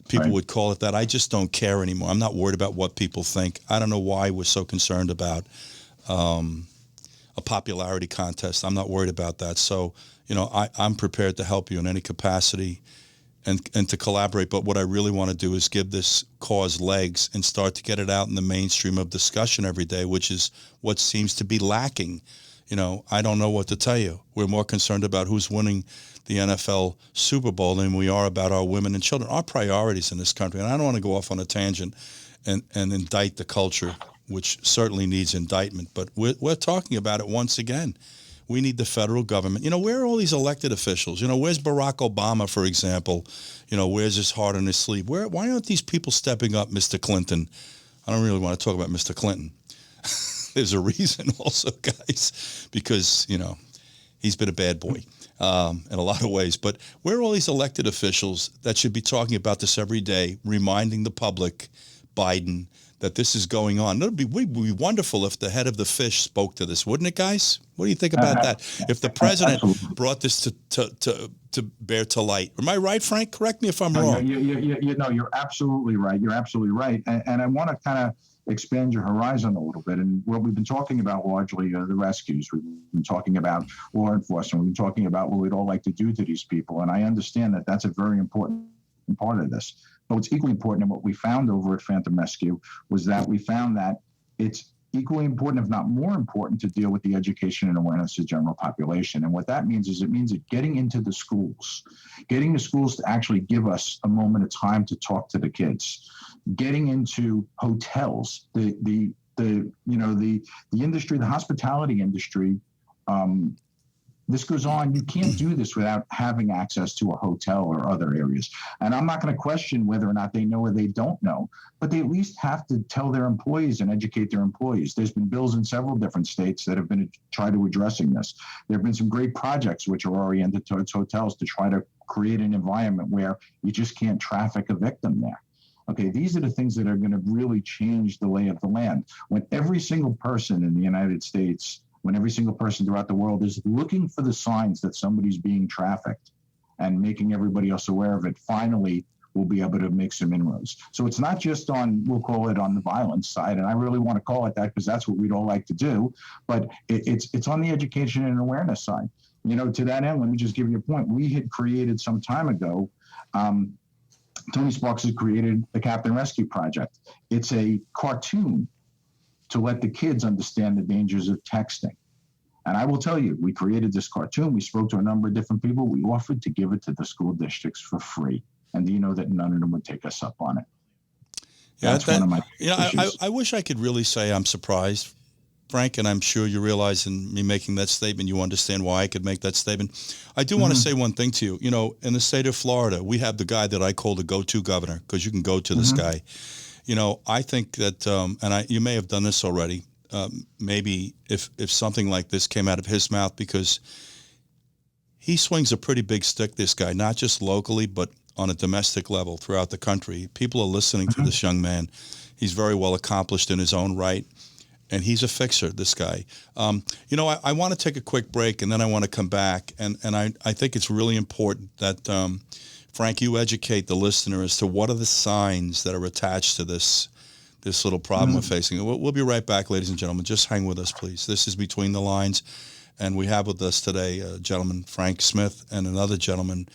People would call it that. I just don't care anymore. I'm not worried about what people think. I don't know why we're so concerned about a popularity contest. I'm not worried about that. So, I'm prepared to help you in any capacity and to collaborate. But what I really want to do is give this cause legs and start to get it out in the mainstream of discussion every day, which is what seems to be lacking. I don't know what to tell you. We're more concerned about who's winning the NFL Super Bowl than we are about our women and children, our priorities in this country. And I don't want to go off on a tangent and indict the culture, which certainly needs indictment. But we're talking about it once again. We need the federal government. Where are all these elected officials? Where's Barack Obama, for example? Where's his heart on his sleeve? Why aren't these people stepping up, Mr. Clinton? I don't really want to talk about Mr. Clinton. There's a reason also, guys, because, he's been a bad boy in a lot of ways. But where are all these elected officials that should be talking about this every day, reminding the public, Biden, that this is going on? It would be wonderful if the head of the fish spoke to this, wouldn't it, guys? What do you think about that? If the president brought this to bear to light. Am I right, Frank? Correct me if I'm wrong. You're absolutely right. You're absolutely right. And I want to kind of expand your horizon a little bit. And what we've been talking about largely the rescues. We've been talking about law enforcement. We've been talking about what we'd all like to do to these people. And I understand that that's a very important part of this. But what's equally important, and what we found over at Phantom Rescue, was that we found that it's equally important, if not more important, to deal with the education and awareness of the general population. And what that means is that getting into the schools, getting the schools to actually give us a moment of time to talk to the kids, getting into hotels, the industry, the hospitality industry. This goes on. You can't do this without having access to a hotel or other areas. And I'm not going to question whether or not they know or they don't know, but they at least have to tell their employees and educate their employees. There's been bills in several different states that have been tried to addressing this. There have been some great projects which are oriented towards hotels to try to create an environment where you just can't traffic a victim there. Okay, these are the things that are going to really change the lay of the land. When every single person in the United States, when every single person throughout the world is looking for the signs that somebody's being trafficked and making everybody else aware of it, finally we'll be able to make some inroads. So it's not just on, we'll call it on the violence side, and I really want to call it that because that's what we'd all like to do, but it's on the education and awareness side. To that end, let me just give you a point. We had created some time ago, Tony Sparks has created the Captain Rescue Project. It's a cartoon to let the kids understand the dangers of texting. And I will tell you, we created this cartoon. We spoke to a number of different people. We offered to give it to the school districts for free. And do you know that none of them would take us up on it? Yeah, that's one of my issues. I wish I could really say I'm surprised, Frank, and I'm sure you realize in me making that statement, you understand why I could make that statement. I do want to say one thing to you. In the state of Florida, we have the guy that I call the go-to governor, because you can go to this guy. I think that, you may have done this already, maybe if something like this came out of his mouth, because he swings a pretty big stick, this guy, not just locally, but on a domestic level throughout the country. People are listening to this young man. He's very well accomplished in his own right, and he's a fixer, this guy. I want to take a quick break, and then I want to come back, and I think it's really important that, Frank, you educate the listener as to what are the signs that are attached to this little problem we're facing. We'll be right back, ladies and gentlemen. Just hang with us, please. This is Between the Lines, and we have with us today a gentleman, Frank Smith, and another gentleman,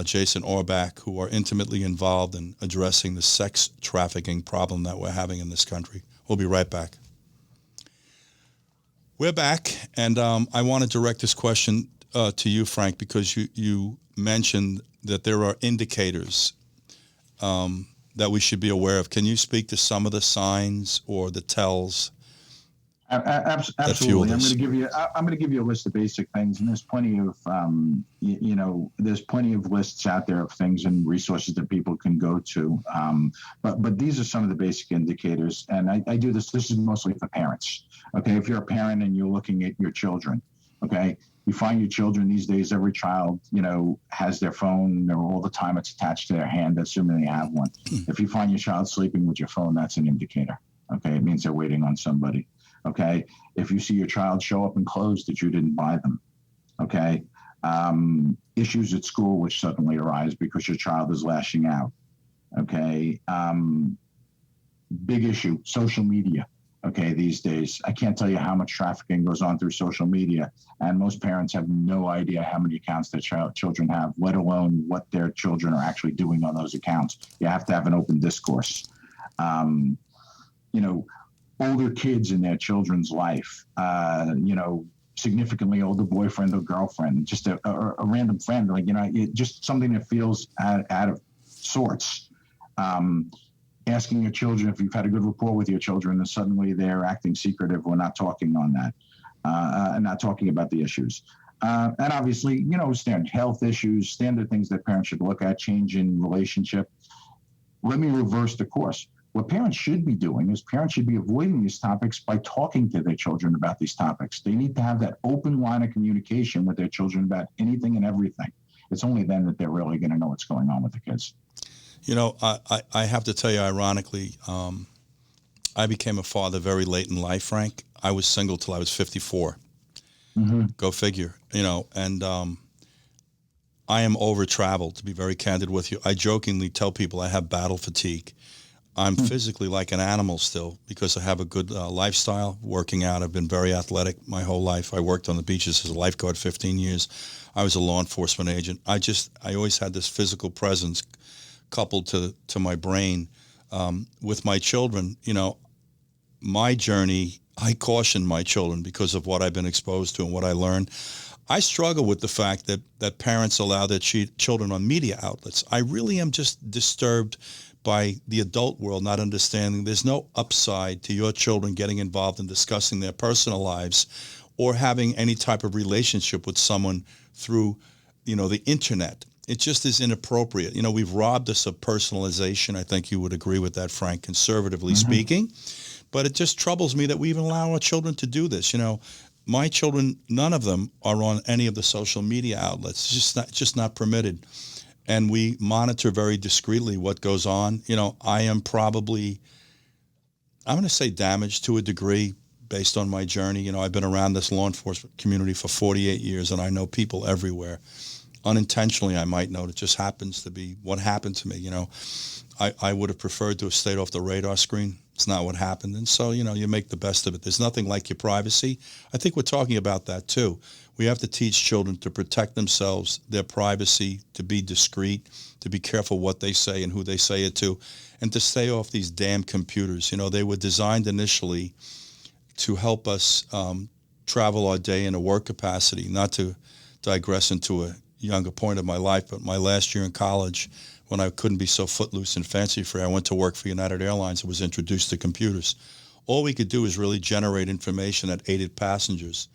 Jason Auerbach, who are intimately involved in addressing the sex trafficking problem that we're having in this country. We'll be right back. We're back, and I want to direct this question to you, Frank, because you mentioned that there are indicators that we should be aware of. Can you speak to some of the signs or the tells? Absolutely. I'm going to give you a list of basic things, and there's plenty of there's plenty of lists out there of things and resources that people can go to. But these are some of the basic indicators, and I do this. This is mostly for parents. Okay, if you're a parent and you're looking at your children, okay, you find your children these days. Every child, has their phone. They're all the time. It's attached to their hand, assuming they have one. If you find your child sleeping with your phone, that's an indicator. Okay, it means they're waiting on somebody. Okay, if you see your child show up in clothes that you didn't buy them, okay, issues at school which suddenly arise because your child is lashing out, okay, big issue, social media, okay, these days. I can't tell you how much trafficking goes on through social media, and most parents have no idea how many accounts their children have, let alone what their children are actually doing on those accounts. You have to have an open discourse. Older kids in their children's life, significantly older boyfriend or girlfriend, just a random friend, just something that feels out of sorts. Asking your children if you've had a good rapport with your children, and suddenly they're acting secretive or not talking on that, and not talking about the issues. And obviously, standard health issues, standard things that parents should look at, change in relationship. Let me reverse the course. What parents should be doing is parents should be avoiding these topics by talking to their children about these topics. They need to have that open line of communication with their children about anything and everything. It's only then that they're really going to know what's going on with the kids. I have to tell you, ironically, I became a father very late in life, Frank. I was single till I was 54. Mm-hmm. Go figure, and I am over-traveled, to be very candid with you. I jokingly tell people I have battle fatigue. I'm physically like an animal still because I have a good lifestyle, working out. I've been very athletic my whole life. I worked on the beaches as a lifeguard 15 years. I was a law enforcement agent. I always had this physical presence coupled to my brain. With my children, my journey, I caution my children because of what I've been exposed to and what I learned. I struggle with the fact that parents allow their children on media outlets. I really am just disturbed by the adult world not understanding there's no upside to your children getting involved in discussing their personal lives or having any type of relationship with someone through, the internet. It just is inappropriate. We've robbed us of personalization. I think you would agree with that, Frank, conservatively speaking. But it just troubles me that we even allow our children to do this. My children, none of them are on any of the social media outlets. It's just not permitted. And we monitor very discreetly what goes on. I am probably, I'm going to say damaged to a degree based on my journey. I've been around this law enforcement community for 48 years, and I know people everywhere. Unintentionally, I might know. It just happens to be what happened to me. I would have preferred to have stayed off the radar screen. It's not what happened. And so, you make the best of it. There's nothing like your privacy. I think we're talking about that too. We have to teach children to protect themselves, their privacy, to be discreet, to be careful what they say and who they say it to, and to stay off these damn computers. They were designed initially to help us travel our day in a work capacity, not to digress into a younger point of my life, but my last year in college, when I couldn't be so footloose and fancy-free, I went to work for United Airlines and was introduced to computers. All we could do is really generate information that aided passengers,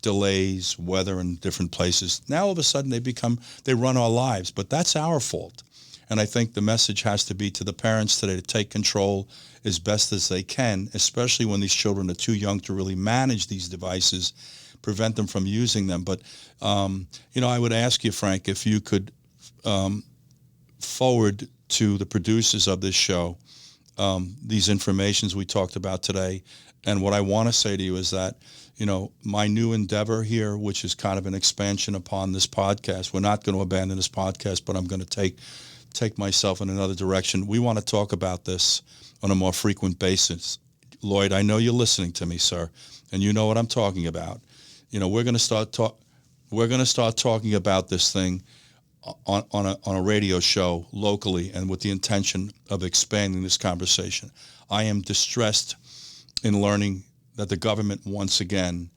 delays, weather in different places. Now all of a sudden they run our lives, but that's our fault. And I think the message has to be to the parents today to take control as best as they can, especially when these children are too young to really manage these devices, prevent them from using them. But, I would ask you, Frank, if you could forward to the producers of this show these informations we talked about today. And what I want to say to you is that, my new endeavor here, which is kind of an expansion upon this podcast, we're not going to abandon this podcast, but I'm going to take myself in another direction. We want to talk about this on a more frequent basis. Lloyd, I know you're listening to me, sir, and you know what I'm talking about. We're going to start talking about this thing on a radio show locally, and with the intention of expanding this conversation. I am distressed in learning that the government once again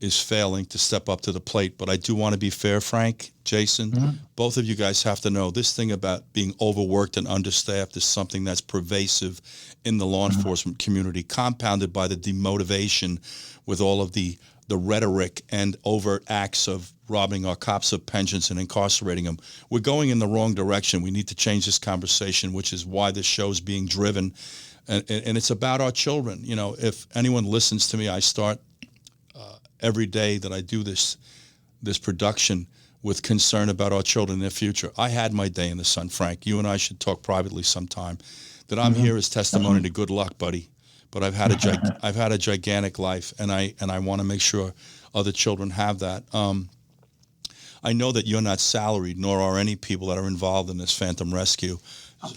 is failing to step up to the plate. But I do want to be fair, Frank, Jason, both of you guys have to know this thing about being overworked and understaffed is something that's pervasive in the law enforcement community, compounded by the demotivation with all of the rhetoric and overt acts of robbing our cops of pensions and incarcerating them. We're going in the wrong direction. We need to change this conversation, which is why this show is being driven. And it's about our children. If anyone listens to me, I start every day that I do this production with concern about our children and their future. I had my day in the sun, Frank. You and I should talk privately sometime. That I'm here as testimony to good luck, buddy. But I've had a gigantic life, and I want to make sure other children have that. I know that you're not salaried, nor are any people that are involved in this Phantom Rescue.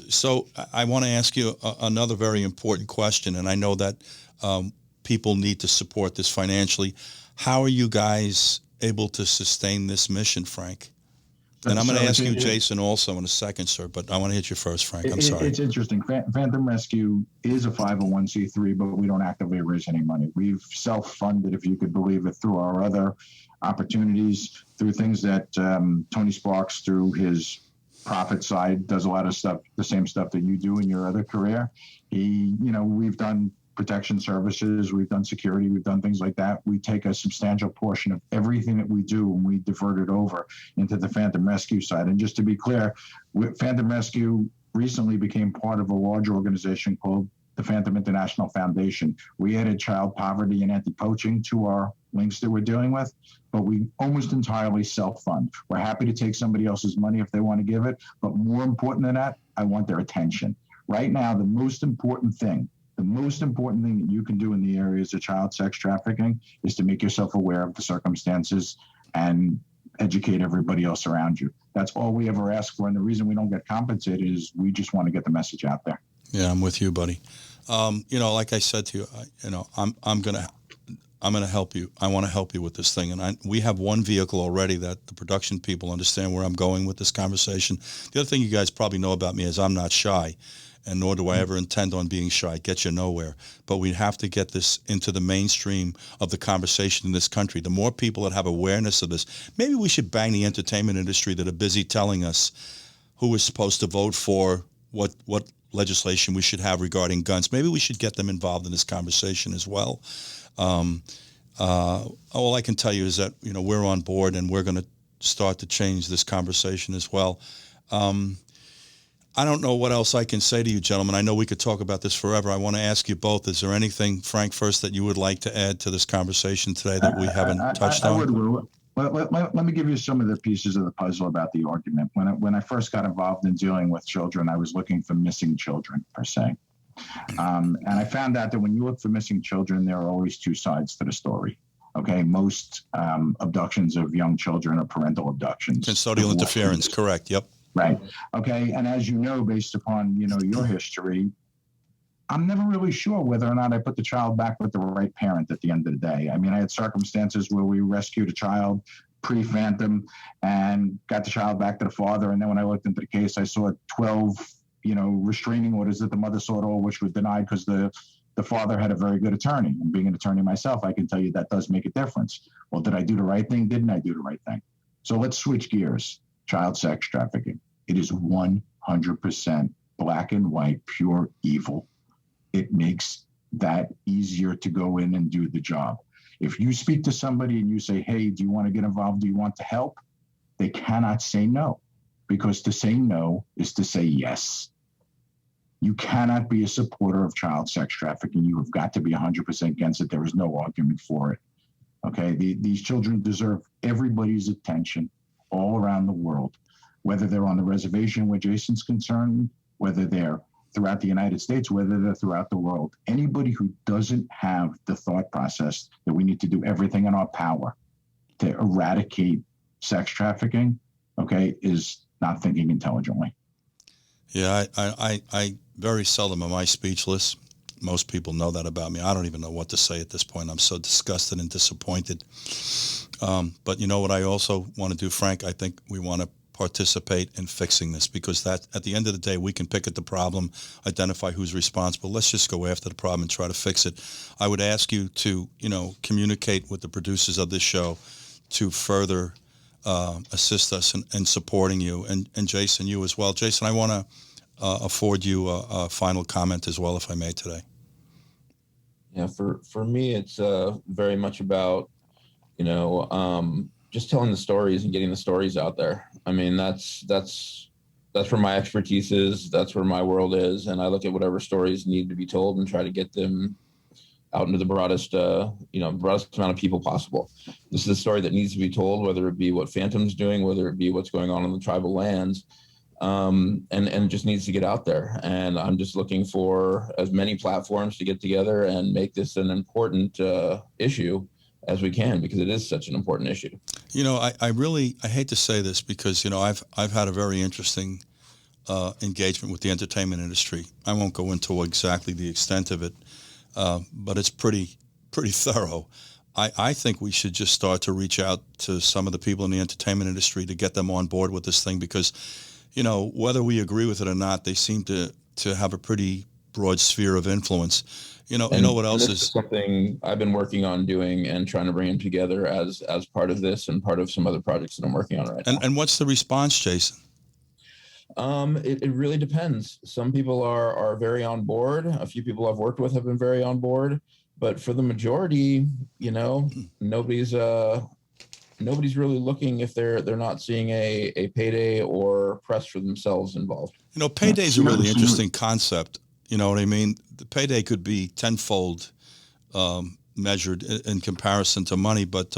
So I want to ask you another very important question, and I know that people need to support this financially. How are you guys able to sustain this mission, Frank? And I'm going to ask you, Jason, also in a second, sir, but I want to hit you first, Frank. I'm sorry. It's interesting. Phantom Rescue is a 501c3, but we don't actively raise any money. We've self-funded, if you could believe it, through our other opportunities, through things that Tony Sparks, through his profit side, does a lot of stuff, the same stuff that you do in your other career. We've done protection services, we've done security, we've done things like that. We take a substantial portion of everything that we do and we divert it over into the Phantom Rescue side. And just to be clear, Phantom Rescue recently became part of a larger organization called the Phantom International Foundation. We added child poverty and anti-poaching to our links that we're dealing with, but we almost entirely self-fund. We're happy to take somebody else's money if they want to give it, but more important than that, I want their attention. Right now, the most important thing that you can do in the areas of child sex trafficking is to make yourself aware of the circumstances and educate everybody else around you. That's all we ever ask for. And the reason we don't get compensated is we just want to get the message out there. Yeah, I'm with you, buddy. Like I said to you, I'm going to help you. I want to help you with this thing. And we have one vehicle already that the production people understand where I'm going with this conversation. The other thing you guys probably know about me is I'm not shy. And nor do I ever intend on being shy. Get you nowhere. But we have to get this into the mainstream of the conversation in this country. The more people that have awareness of this, maybe we should bang the entertainment industry that are busy telling us who is supposed to vote for what legislation we should have regarding guns. Maybe we should get them involved in this conversation as well. All I can tell you is that we're on board and we're going to start to change this conversation as well. I don't know what else I can say to you, gentlemen. I know we could talk about this forever. I want to ask you both, is there anything, Frank, first, that you would like to add to this conversation today that we haven't touched on? I would, Lou. Let me give you some of the pieces of the puzzle about the argument. When I first got involved in dealing with children, I was looking for missing children, per se. And I found out that when you look for missing children, there are always two sides to the story. Okay, most abductions of young children are parental abductions. Custodial interference, correct, yep. Right. Okay. And as you know, based upon, your history, I'm never really sure whether or not I put the child back with the right parent at the end of the day. I mean, I had circumstances where we rescued a child pre-Phantom and got the child back to the father. And then when I looked into the case, I saw 12, restraining orders that the mother sought, all which were denied because the father had a very good attorney. And being an attorney myself, I can tell you that does make a difference. Well, did I do the right thing? Didn't I do the right thing? So let's switch gears. Child sex trafficking. It is 100% black and white, pure evil. It makes that easier to go in and do the job. If you speak to somebody and you say, hey, do you want to get involved? Do you want to help? They cannot say no, because to say no is to say yes. You cannot be a supporter of child sex trafficking. You have got to be 100% against it. There is no argument for it. Okay, these children deserve everybody's attention all around the world. whether they're on the reservation where Jason's concerned, whether they're throughout the United States, whether they're throughout the world. Anybody who doesn't have the thought process that we need to do everything in our power to eradicate sex trafficking, okay, is not thinking intelligently. Yeah, I very seldom am I speechless. Most people know that about me. I don't even know what to say at this point. I'm so disgusted and disappointed. But you know what I also want to do, Frank? I think we want to participate in fixing this, because that at the end of the day, we can pick at the problem, identify who's responsible. Let's just go after the problem and try to fix it. I would ask you to, communicate with the producers of this show to further assist us in supporting you, and Jason, you as well. Jason, I want to afford you a final comment as well, if I may, today. Yeah, for me, it's very much about, just telling the stories and getting the stories out there. I mean, that's where my expertise is. That's where my world is. And I look at whatever stories need to be told and try to get them out into the broadest amount of people possible. This is a story that needs to be told, whether it be what Phantom's doing, whether it be what's going on the tribal lands, and it just needs to get out there. And I'm just looking for as many platforms to get together and make this an important issue as we can, because it is such an important issue. I hate to say this, because I've had a very interesting engagement with the entertainment industry. I won't go into exactly the extent of it, but it's pretty thorough. I think we should just start to reach out to some of the people in the entertainment industry to get them on board with this thing, because whether we agree with it or not, they seem to have a pretty broad sphere of influence. You know what else is something I've been working on doing and trying to bring them together as part of this and part of some other projects that I'm working on right now. And what's the response, Jason? It really depends. Some people are very on board. A few people I've worked with have been very on board, but for the majority, nobody's really looking if they're not seeing a payday or press for themselves involved. Payday is a really interesting concept. You know what I mean? The payday could be tenfold measured in comparison to money, but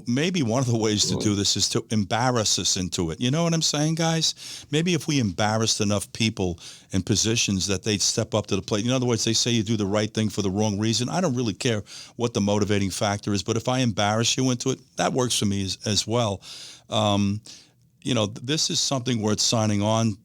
maybe one of the ways to do this is to embarrass us into it. You know what I'm saying, guys? Maybe if we embarrassed enough people in positions that they'd step up to the plate. In other words, they say you do the right thing for the wrong reason. I don't really care what the motivating factor is, but if I embarrass you into it, that works for me as well. This is something worth signing on.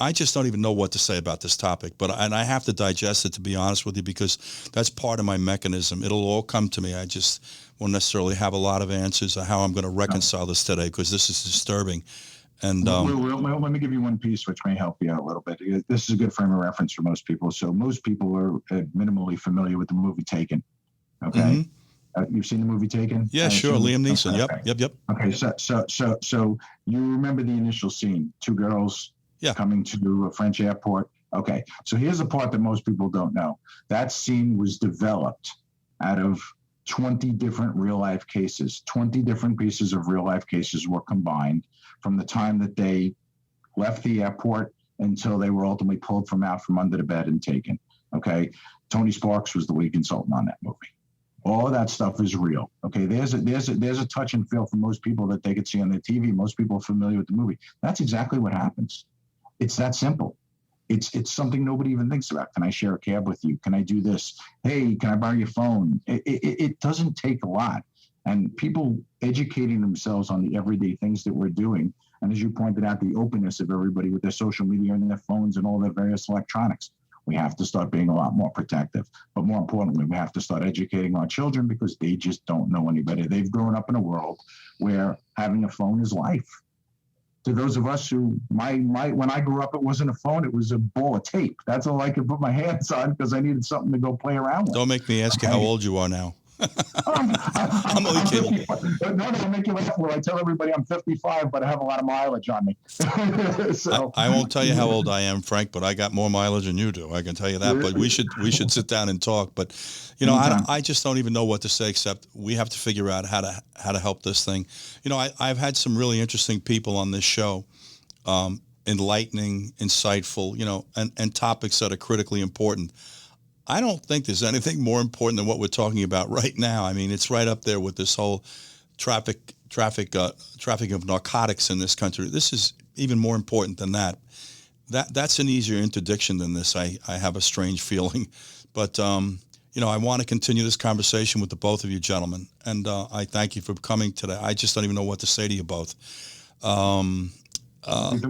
I just don't even know what to say about this topic, and I have to digest it, to be honest with you, because that's part of my mechanism. It'll all come to me. I just won't necessarily have a lot of answers on how I'm going to reconcile this today, because this is disturbing. And let me give you one piece which may help you out a little bit. This is a good frame of reference for most people. So most people are minimally familiar with the movie Taken. Okay. Mm-hmm. You've seen the movie Taken? Yeah, sure. Liam Neeson. Okay. Yep. Okay. So you remember the initial scene, two girls coming to a French airport. Okay. So here's the part that most people don't know. That scene was developed out of 20 different real life cases. 20 different pieces of real life cases were combined from the time that they left the airport until they were ultimately pulled out from under the bed and taken. Okay. Tony Sparks was the lead consultant on that movie. All of that stuff is real. Okay. There's a touch and feel for most people that they could see on the TV. Most people are familiar with the movie. That's exactly what happens. It's that simple. It's something nobody even thinks about. Can I share a cab with you? Can I do this? Hey, can I borrow your phone? It doesn't take a lot. And people educating themselves on the everyday things that we're doing. And as you pointed out, the openness of everybody with their social media and their phones and all their various electronics. We have to start being a lot more protective. But more importantly, we have to start educating our children, because they just don't know any better. They've grown up in a world where having a phone is life. To those of us who, when I grew up, it wasn't a phone, it was a ball of tape. That's all I could put my hands on, because I needed something to go play around with. Don't make me ask you how old you are now. I'm only kidding. No, I'll make you laugh. Well, I tell everybody I'm 55, but I have a lot of mileage on me. So I won't tell you how old I am, Frank, but I got more mileage than you do. I can tell you that. But we should sit down and talk. But I just don't even know what to say, except we have to figure out how to help this thing. I've had some really interesting people on this show, enlightening, insightful, and topics that are critically important. I don't think there's anything more important than what we're talking about right now. I mean, it's right up there with this whole traffic trafficking of narcotics in this country. This is even more important than that. That's an easier interdiction than this. I have a strange feeling, but I want to continue this conversation with the both of you gentlemen, and I thank you for coming today. I just don't even know what to say to you both.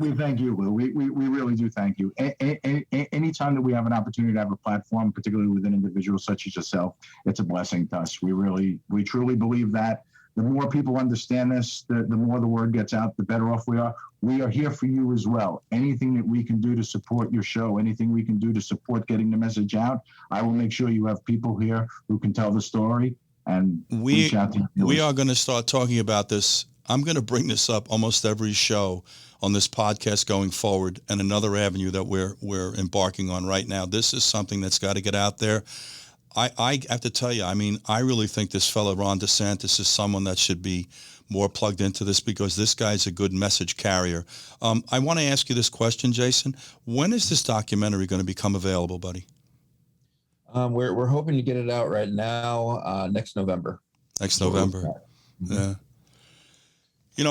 We thank you, Lou. We really do thank you. Anytime that we have an opportunity to have a platform, particularly with an individual such as yourself, it's a blessing to us. We truly believe that. The more people understand this, the more the word gets out, the better off we are. We are here for you as well. Anything that we can do to support your show, anything we can do to support getting the message out, I will make sure you have people here who can tell the story and reach out to you. We are going to start talking about this. I'm going to bring this up almost every show on this podcast going forward, and another avenue that we're embarking on right now. This is something that's got to get out there. I have to tell you, I really think this fellow Ron DeSantis is someone that should be more plugged into this, because this guy's a good message carrier. I want to ask you this question, Jason. When is this documentary going to become available, buddy? We're hoping to get it out right now, next November. Next November. Mm-hmm. Yeah.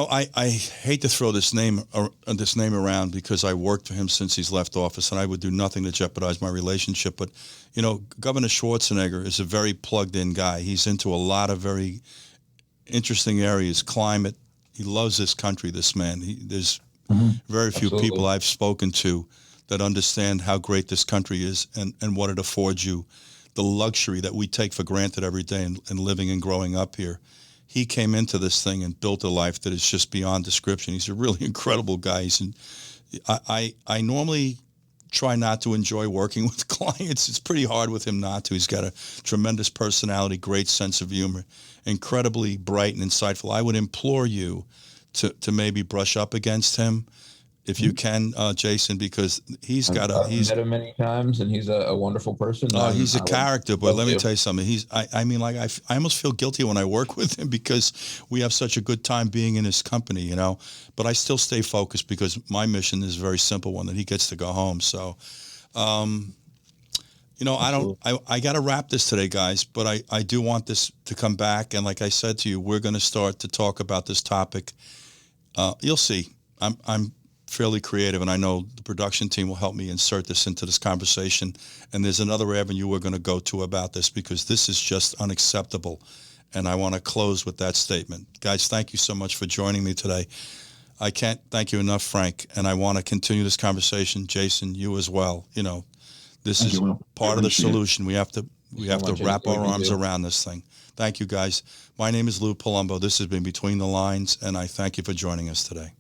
I hate to throw this name around, because I worked for him since he's left office, and I would do nothing to jeopardize my relationship. But, Governor Schwarzenegger is a very plugged-in guy. He's into a lot of very interesting areas, climate. He loves this country, this man. There's very few Absolutely. people I've spoken to that understand how great this country is and what it affords you, the luxury that we take for granted every day and living and growing up here. He came into this thing and built a life that is just beyond description. He's a really incredible guy. I normally try not to enjoy working with clients. It's pretty hard with him not to. He's got a tremendous personality, great sense of humor, incredibly bright and insightful. I would implore you to maybe brush up against him if you can, Jason, because he's met him many times, and he's a wonderful person. Oh, he's a character, but let me tell you something. I almost feel guilty when I work with him, because we have such a good time being in his company, but I still stay focused, because my mission is a very simple one, that he gets to go home. So, I got to wrap this today, guys, but I do want this to come back. And like I said to you, we're going to start to talk about this topic. You'll see. I'm fairly creative, and I know the production team will help me insert this into this conversation. And there's another avenue we're going to go to about this, because this is just unacceptable. And I want to close with that statement. Guys, thank you so much for joining me today. I can't thank you enough, Frank, and I want to continue this conversation. Jason, you as well. This is part of the solution. We have to wrap our arms around this thing. Thank you, guys. My name is Lou Palumbo. This has been Between the Lines, and I thank you for joining us today.